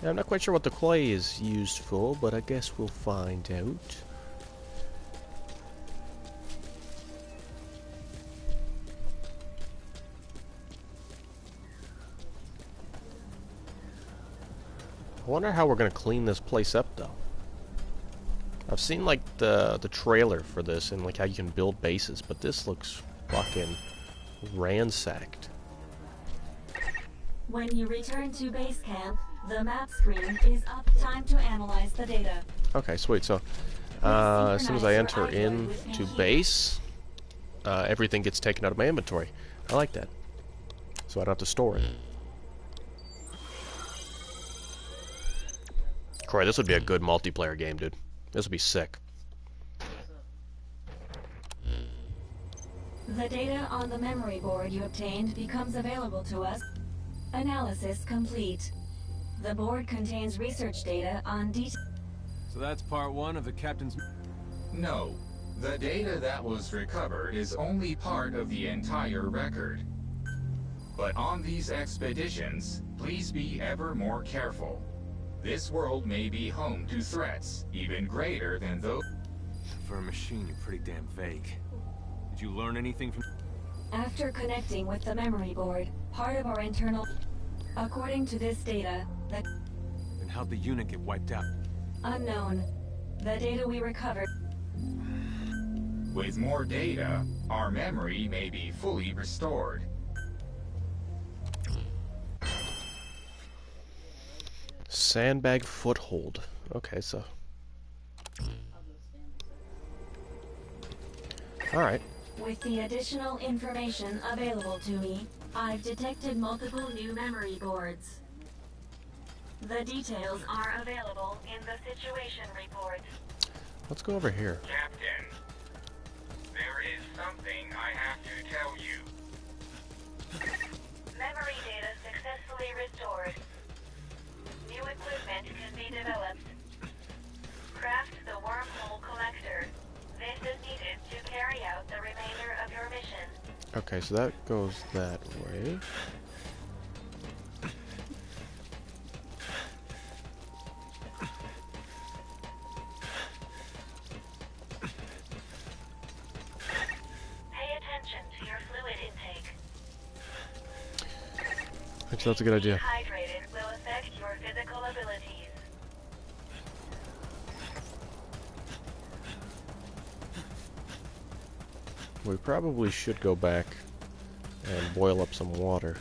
Yeah, I'm not quite sure what the clay is used for, but I guess we'll find out. I wonder how we're gonna clean this place up, though. I've seen like the trailer for this and like how you can build bases, but this looks fucking ransacked. When you return to base camp, the map screen is up. Time to analyze the data. Okay, sweet. So as soon as I enter into base, everything gets taken out of my inventory. I like that, so I don't have to store it. Corey, this would be a good multiplayer game, dude. This would be sick. The data on the memory board you obtained becomes available to us. Analysis complete. The board contains research data on detail. So that's part one of the captain's... No. The data that was recovered is only part of the entire record. But on these expeditions, please be ever more careful. This world may be home to threats even greater than those. For a machine, you're pretty damn vague. Did you learn anything from... After connecting with the memory board, part of our internal... According to this data, the... Then how'd the unit get wiped out? Unknown. The data we recovered... With more data, our memory may be fully restored. Sandbag foothold. Okay, so... Alright. With the additional information available to me, I've detected multiple new memory boards. The details are available in the situation report. Let's go over here. Captain, there is something I have to tell you. Memory data successfully restored. New equipment can be developed. Craft the wormhole collector. This is needed to carry out the remainder of your mission. Okay, so that goes that way. Pay attention to your fluid intake. Actually, that's a good idea. Hydrated will affect your physical abilities. We probably should go back and boil up some water.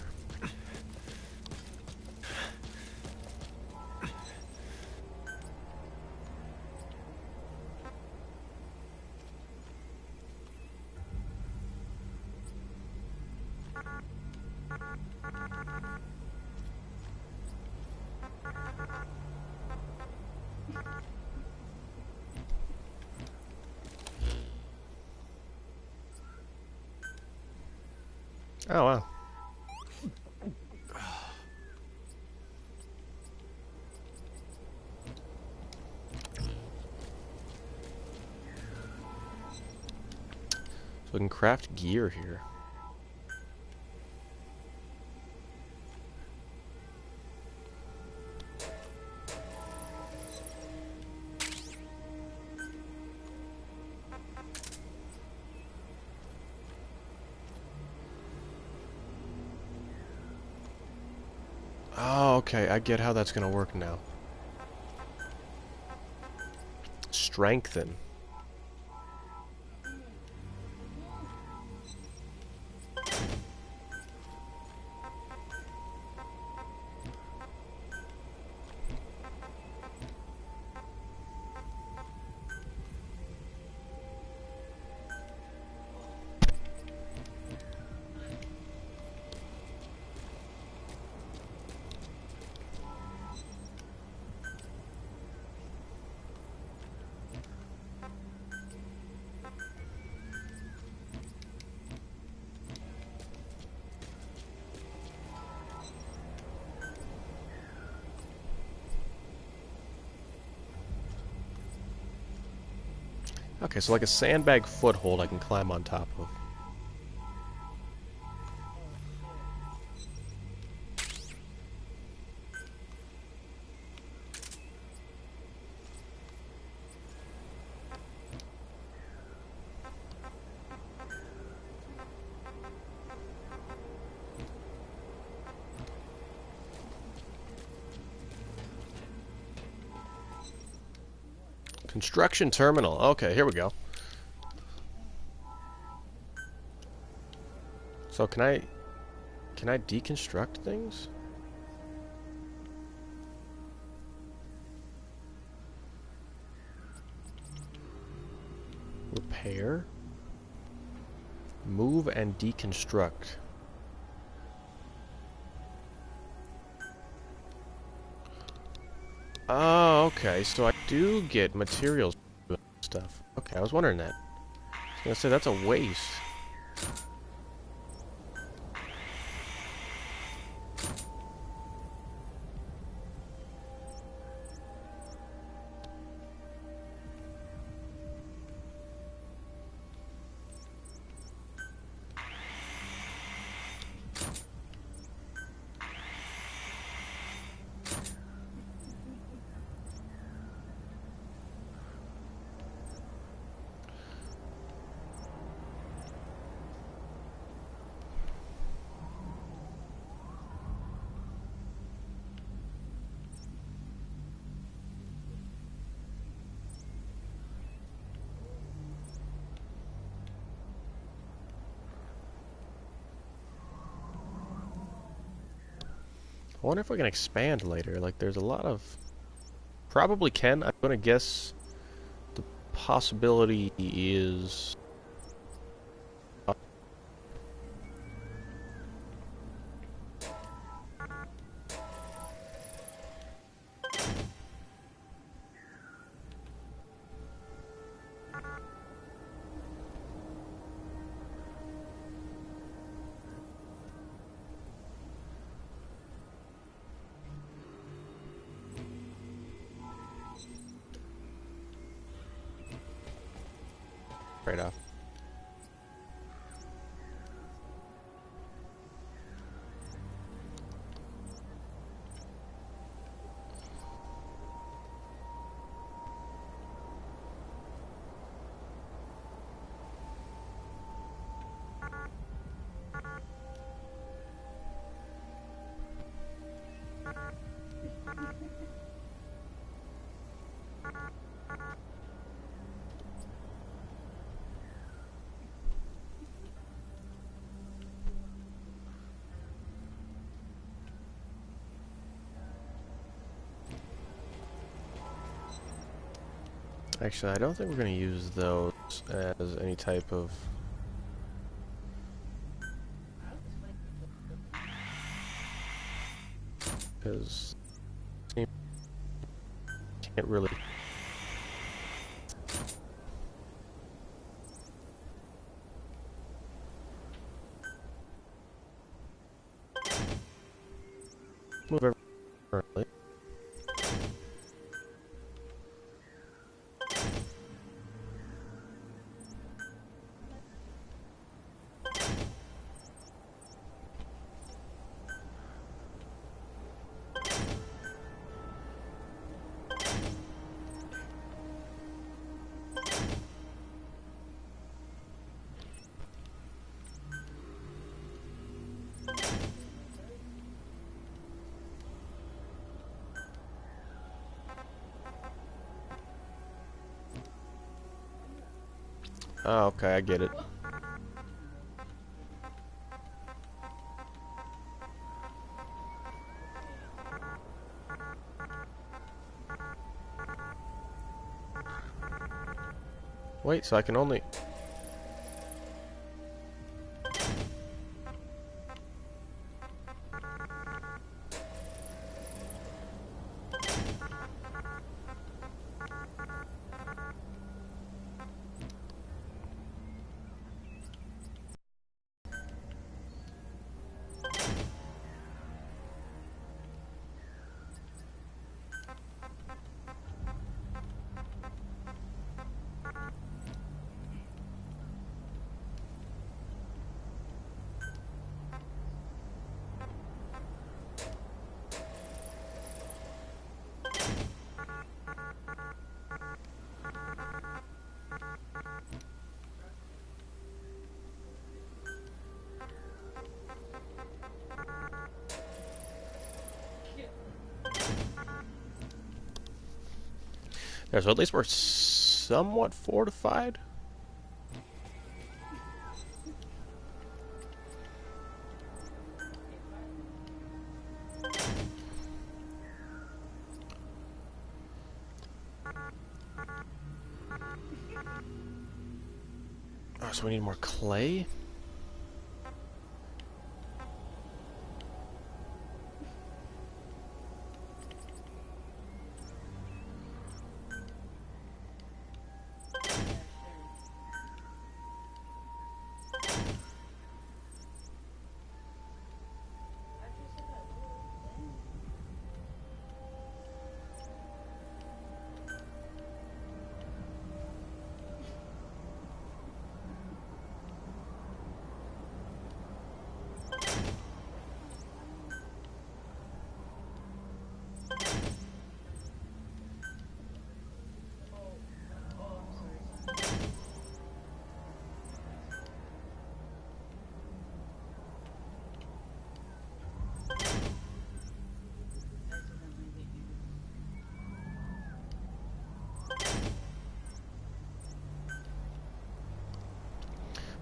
Oh, wow. So we can craft gear here. Oh, okay, I get how that's gonna work now. Strengthen. Okay, so like a sandbag foothold I can climb on top of. Construction terminal. Okay, here we go. So can I deconstruct things? Repair? Move and deconstruct. Oh, okay, so I do get materials and stuff. Okay, I was wondering that. I was gonna say, that's a waste. I wonder if we can expand later. Like, there's a lot of... Probably can. I'm gonna guess the possibility is... Right off. Actually, I don't think we're going to use those as any type of... Because... Can't really... Move everything currently. Oh, okay, I get it. Wait, so I can only... Yeah, so at least we're somewhat fortified. Oh, so we need more clay?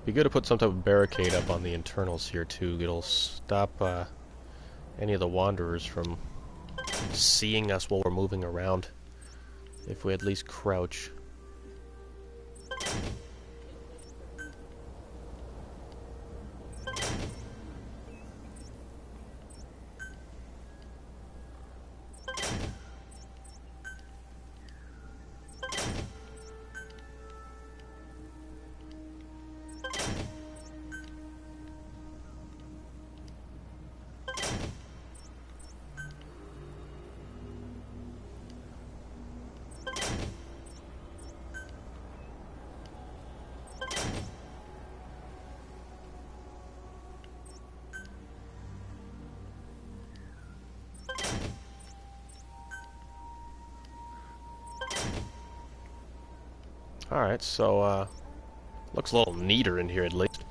Be good to put some type of barricade up on the internals here too. It'll stop any of the wanderers from seeing us while we're moving around. If we at least crouch. Alright, so, looks a little neater in here at least.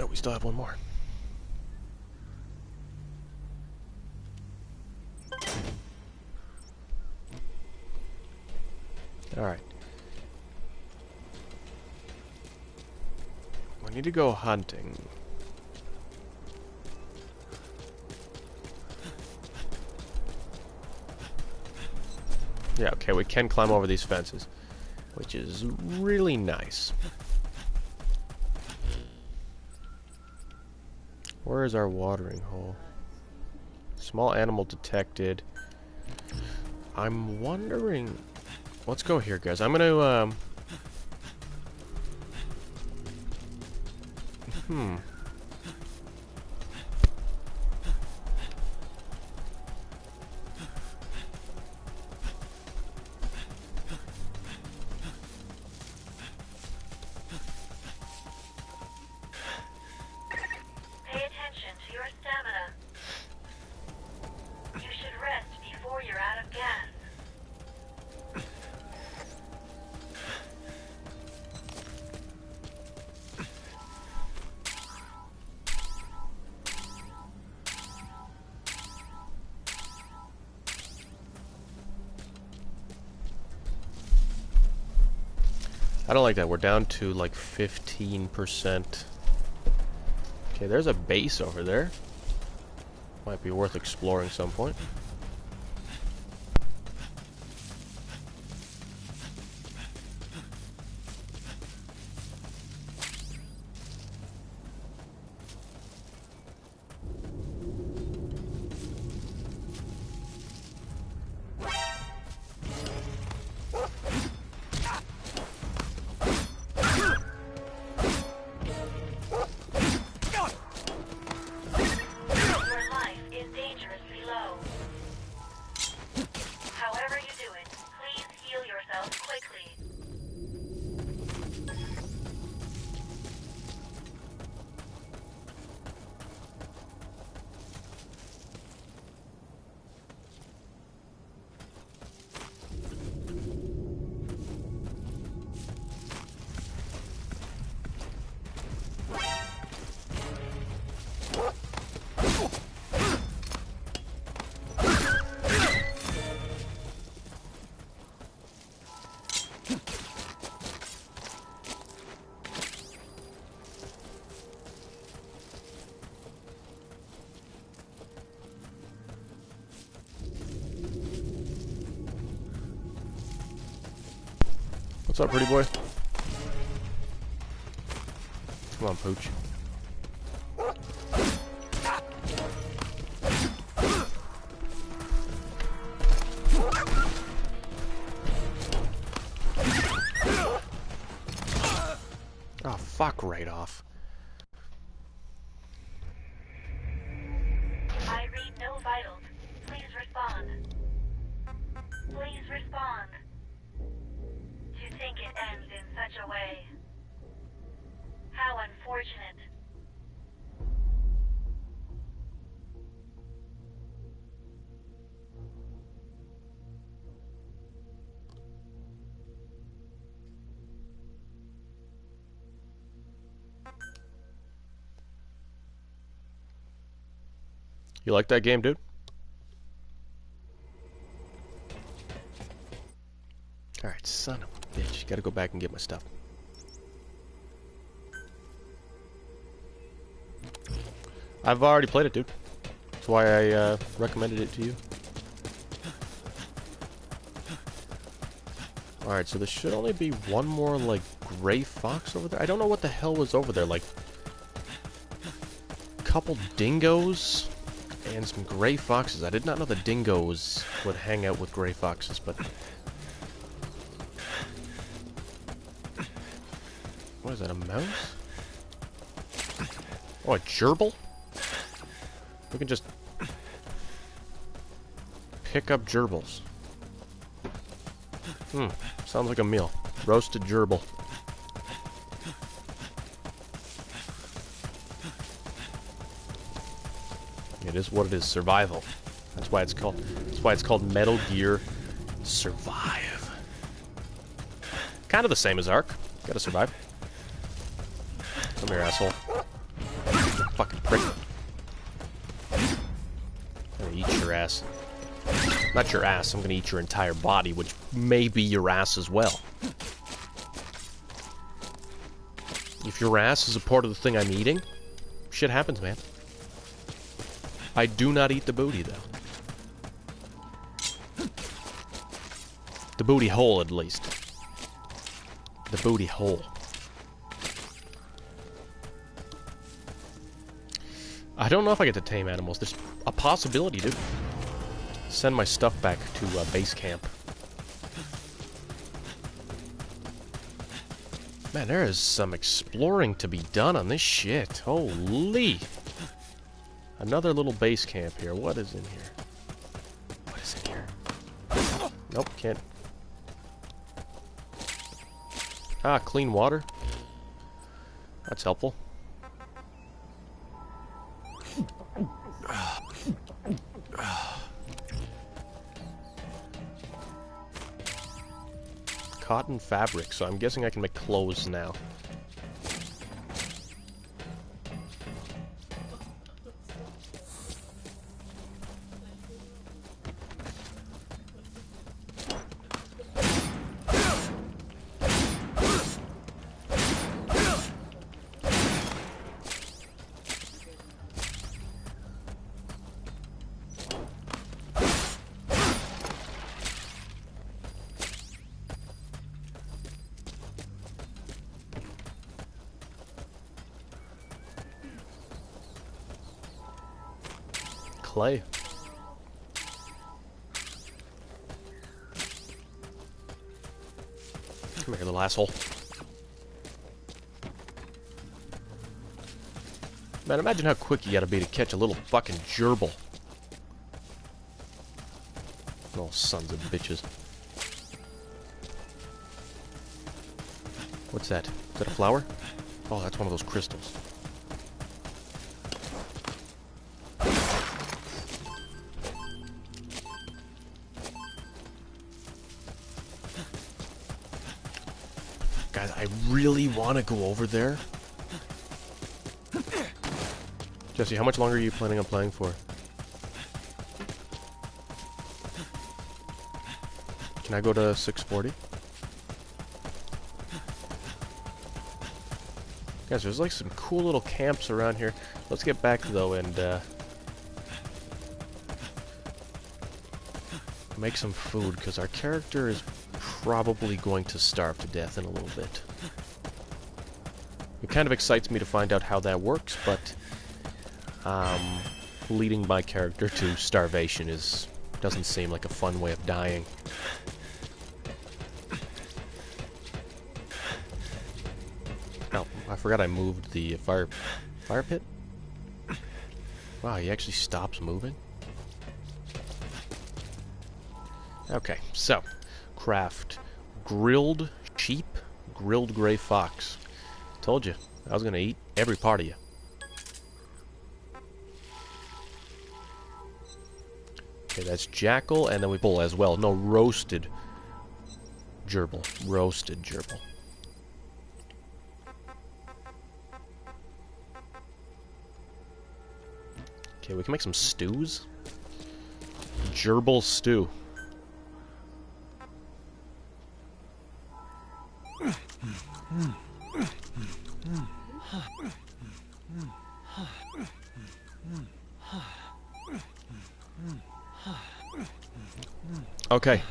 we still have one more. Alright. We need to go hunting. Yeah, okay, we can climb over these fences, which is really nice. Where is our watering hole? Small animal detected. I'm wondering... Let's go here, guys. I'm gonna, Pay attention to your stamina. You should rest before you're out of gas. I don't like that. We're down to like 15%. Okay, there's a base over there. Might be worth exploring some point. Your life is dangerously low. However you do it, please heal yourself quickly. What's up, pretty boy? Come on, Pooch. Oh, fuck right off. I read no vitals. Please respond. Please respond. To think it ends in such a way. How unfortunate. You like that game, dude? Alright, son of a bitch. Gotta go back and get my stuff. I've already played it, dude. That's why I recommended it to you. Alright, so there should only be one more, like, gray fox over there. I don't know what the hell was over there. Like, a couple dingoes and some gray foxes. I did not know the dingoes would hang out with gray foxes, but... What is that, a mouse? Oh, a gerbil? We can just pick up gerbils. Sounds like a meal. Roasted gerbil. It is what it is. Survival. That's why it's called Metal Gear Survive. Kind of the same as Ark. Gotta survive. Come here, asshole. Frick. I'm gonna eat your ass. Not your ass, I'm gonna eat your entire body, which may be your ass as well. If your ass is a part of the thing I'm eating, shit happens, man. I do not eat the booty, though. The booty hole, at least. The booty hole. I don't know if I get to tame animals. There's a possibility, dude. Send my stuff back to base camp. Man, there is some exploring to be done on this shit. Holy. Another little base camp here. What is in here? What is in here? Nope, can't. Ah, clean water. That's helpful. Cotton fabric, so I'm guessing I can make clothes now. Clay. Come here, little asshole. Man, imagine how quick you gotta be to catch a little fucking gerbil. Oh, sons of bitches. What's that? Is that a flower? Oh, that's one of those crystals. Guys, I really want to go over there. Jesse, how much longer are you planning on playing for? Can I go to 640? Guys, there's like some cool little camps around here. Let's get back though and make some food, because our character is probably going to starve to death in a little bit. It kind of excites me to find out how that works, but leading my character to starvation doesn't seem like a fun way of dying. Oh, I forgot I moved the fire pit. Wow, he actually stops moving. Okay, so craft grilled sheep, grilled gray fox. Told you, I was gonna eat every part of you. Okay, that's jackal, and then we pull as well. No, roasted gerbil. Roasted gerbil. Okay, we can make some stews. Gerbil stew. Okay,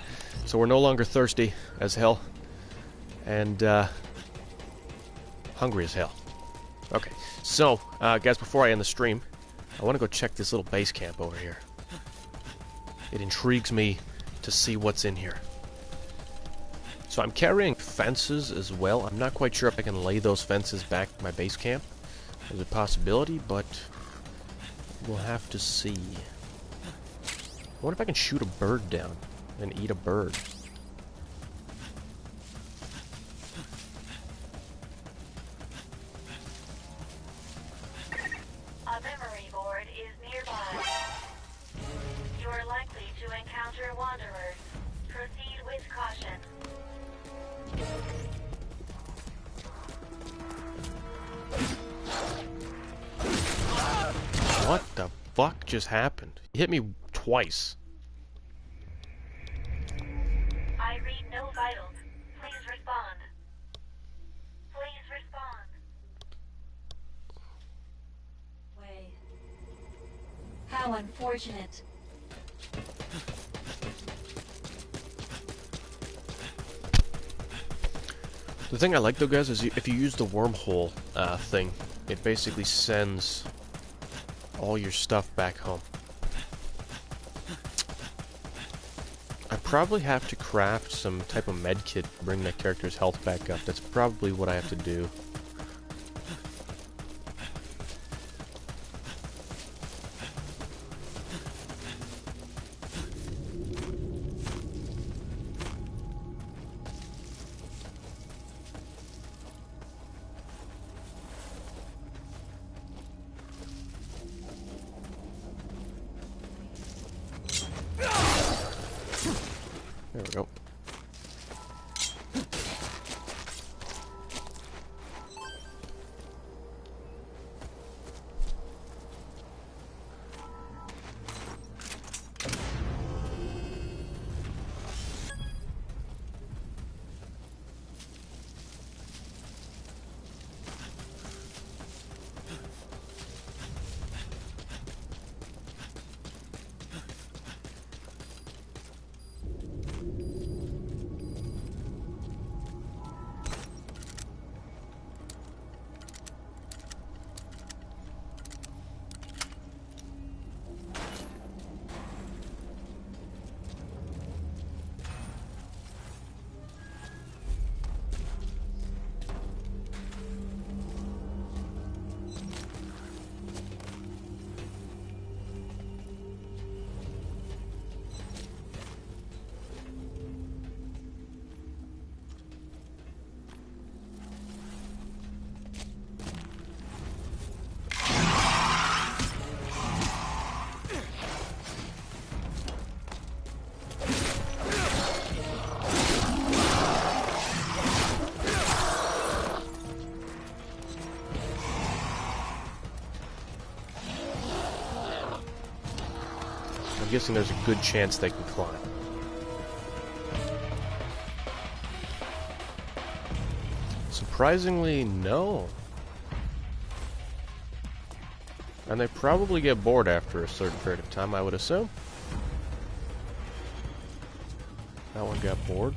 so we're no longer thirsty as hell, and hungry as hell. Okay, so guys, before I end the stream, I want to go check this little base camp over here. It intrigues me to see what's in here. So I'm carrying fences as well. I'm not quite sure if I can lay those fences back to my base camp. There's a possibility, but we'll have to see. I wonder if I can shoot a bird down and eat a bird. A memory board is nearby. You are likely to encounter wanderers. Proceed with caution. What the fuck just happened? He hit me twice. I read no vitals. Please respond. Please respond. Wait. How unfortunate. The thing I like though, guys, is if you use the wormhole thing, it basically sends all your stuff back home. I probably have to craft some type of med kit to bring that character's health back up. That's probably what I have to do. There we go. I'm guessing there's a good chance they can climb. Surprisingly, no. And they probably get bored after a certain period of time, I would assume. That one got bored.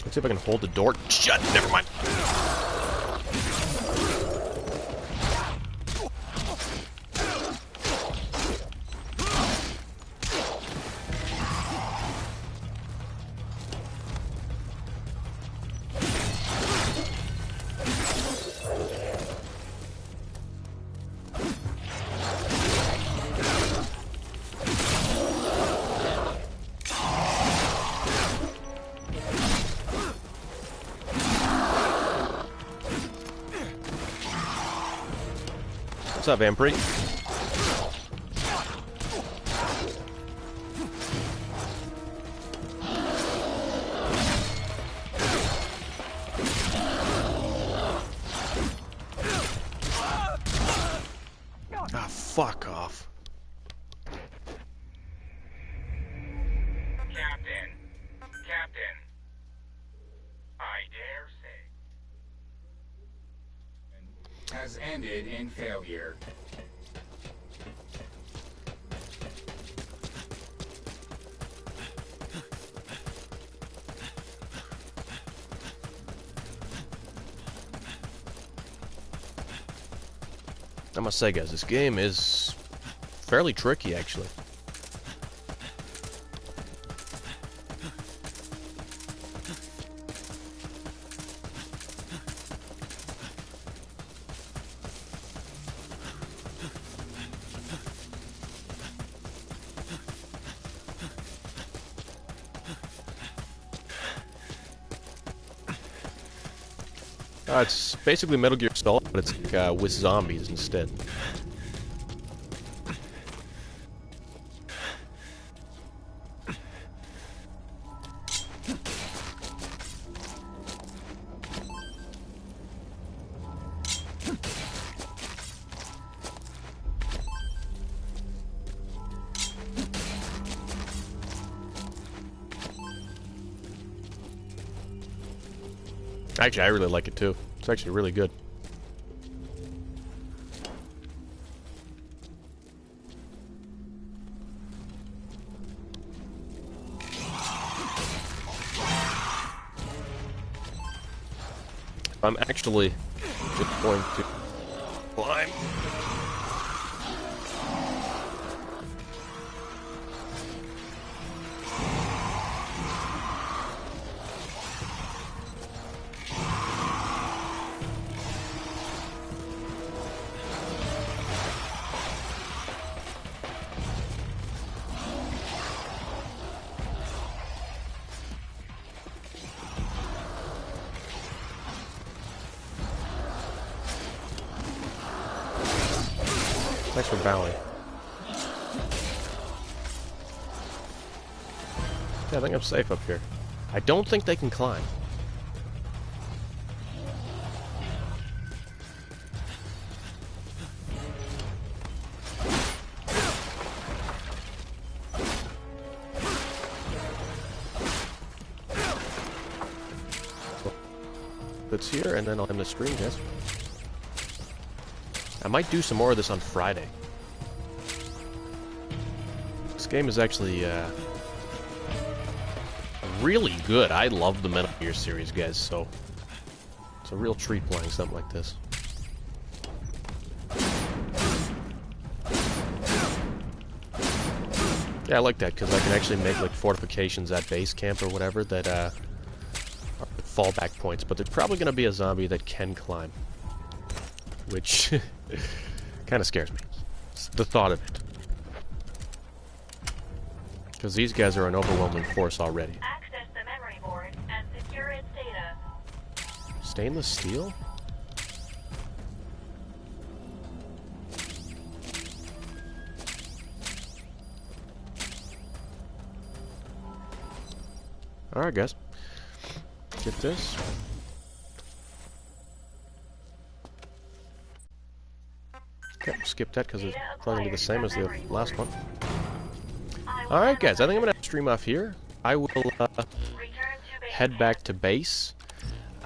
Let's see if I can hold the door shut. Never mind. What's up, Ampri? Ah, fuck off. Captain, I dare say, has ended in failure. I must say, guys, this game is fairly tricky, actually. It's basically Metal Gear Solid, but it's like, with zombies instead. Actually, I really like it too. It's actually really good. I'm actually just going to climb. Thanks for bowing. Yeah, I think I'm safe up here. I don't think they can climb. It's here, and then I'll end the stream, guys. I might do some more of this on Friday. This game is actually really good. I love the Metal Gear series, guys, so it's a real treat playing something like this. Yeah, I like that because I can actually make like fortifications at base camp or whatever that are fallback points, but there's probably going to be a zombie that can climb, which kind of scares me. It's the thought of it. Because these guys are an overwhelming force already. Access the memory board and secure its data. Stainless steel? Alright, guys. Get this. Okay, skip that because it's probably going to be the same as the last one. Alright, guys, I think I'm going to stream off here. I will head back to base.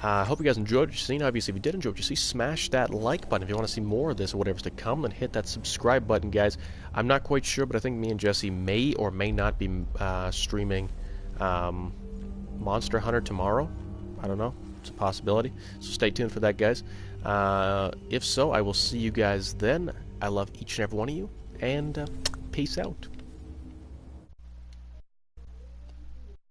I hope you guys enjoyed what you've seen. Obviously, if you did enjoy what you see, smash that like button. If you want to see more of this or whatever's to come, then hit that subscribe button, guys. I'm not quite sure, but I think me and Jesse may or may not be streaming Monster Hunter tomorrow. I don't know. It's a possibility. So stay tuned for that, guys. If so, I will see you guys then. I love each and every one of you, and peace out.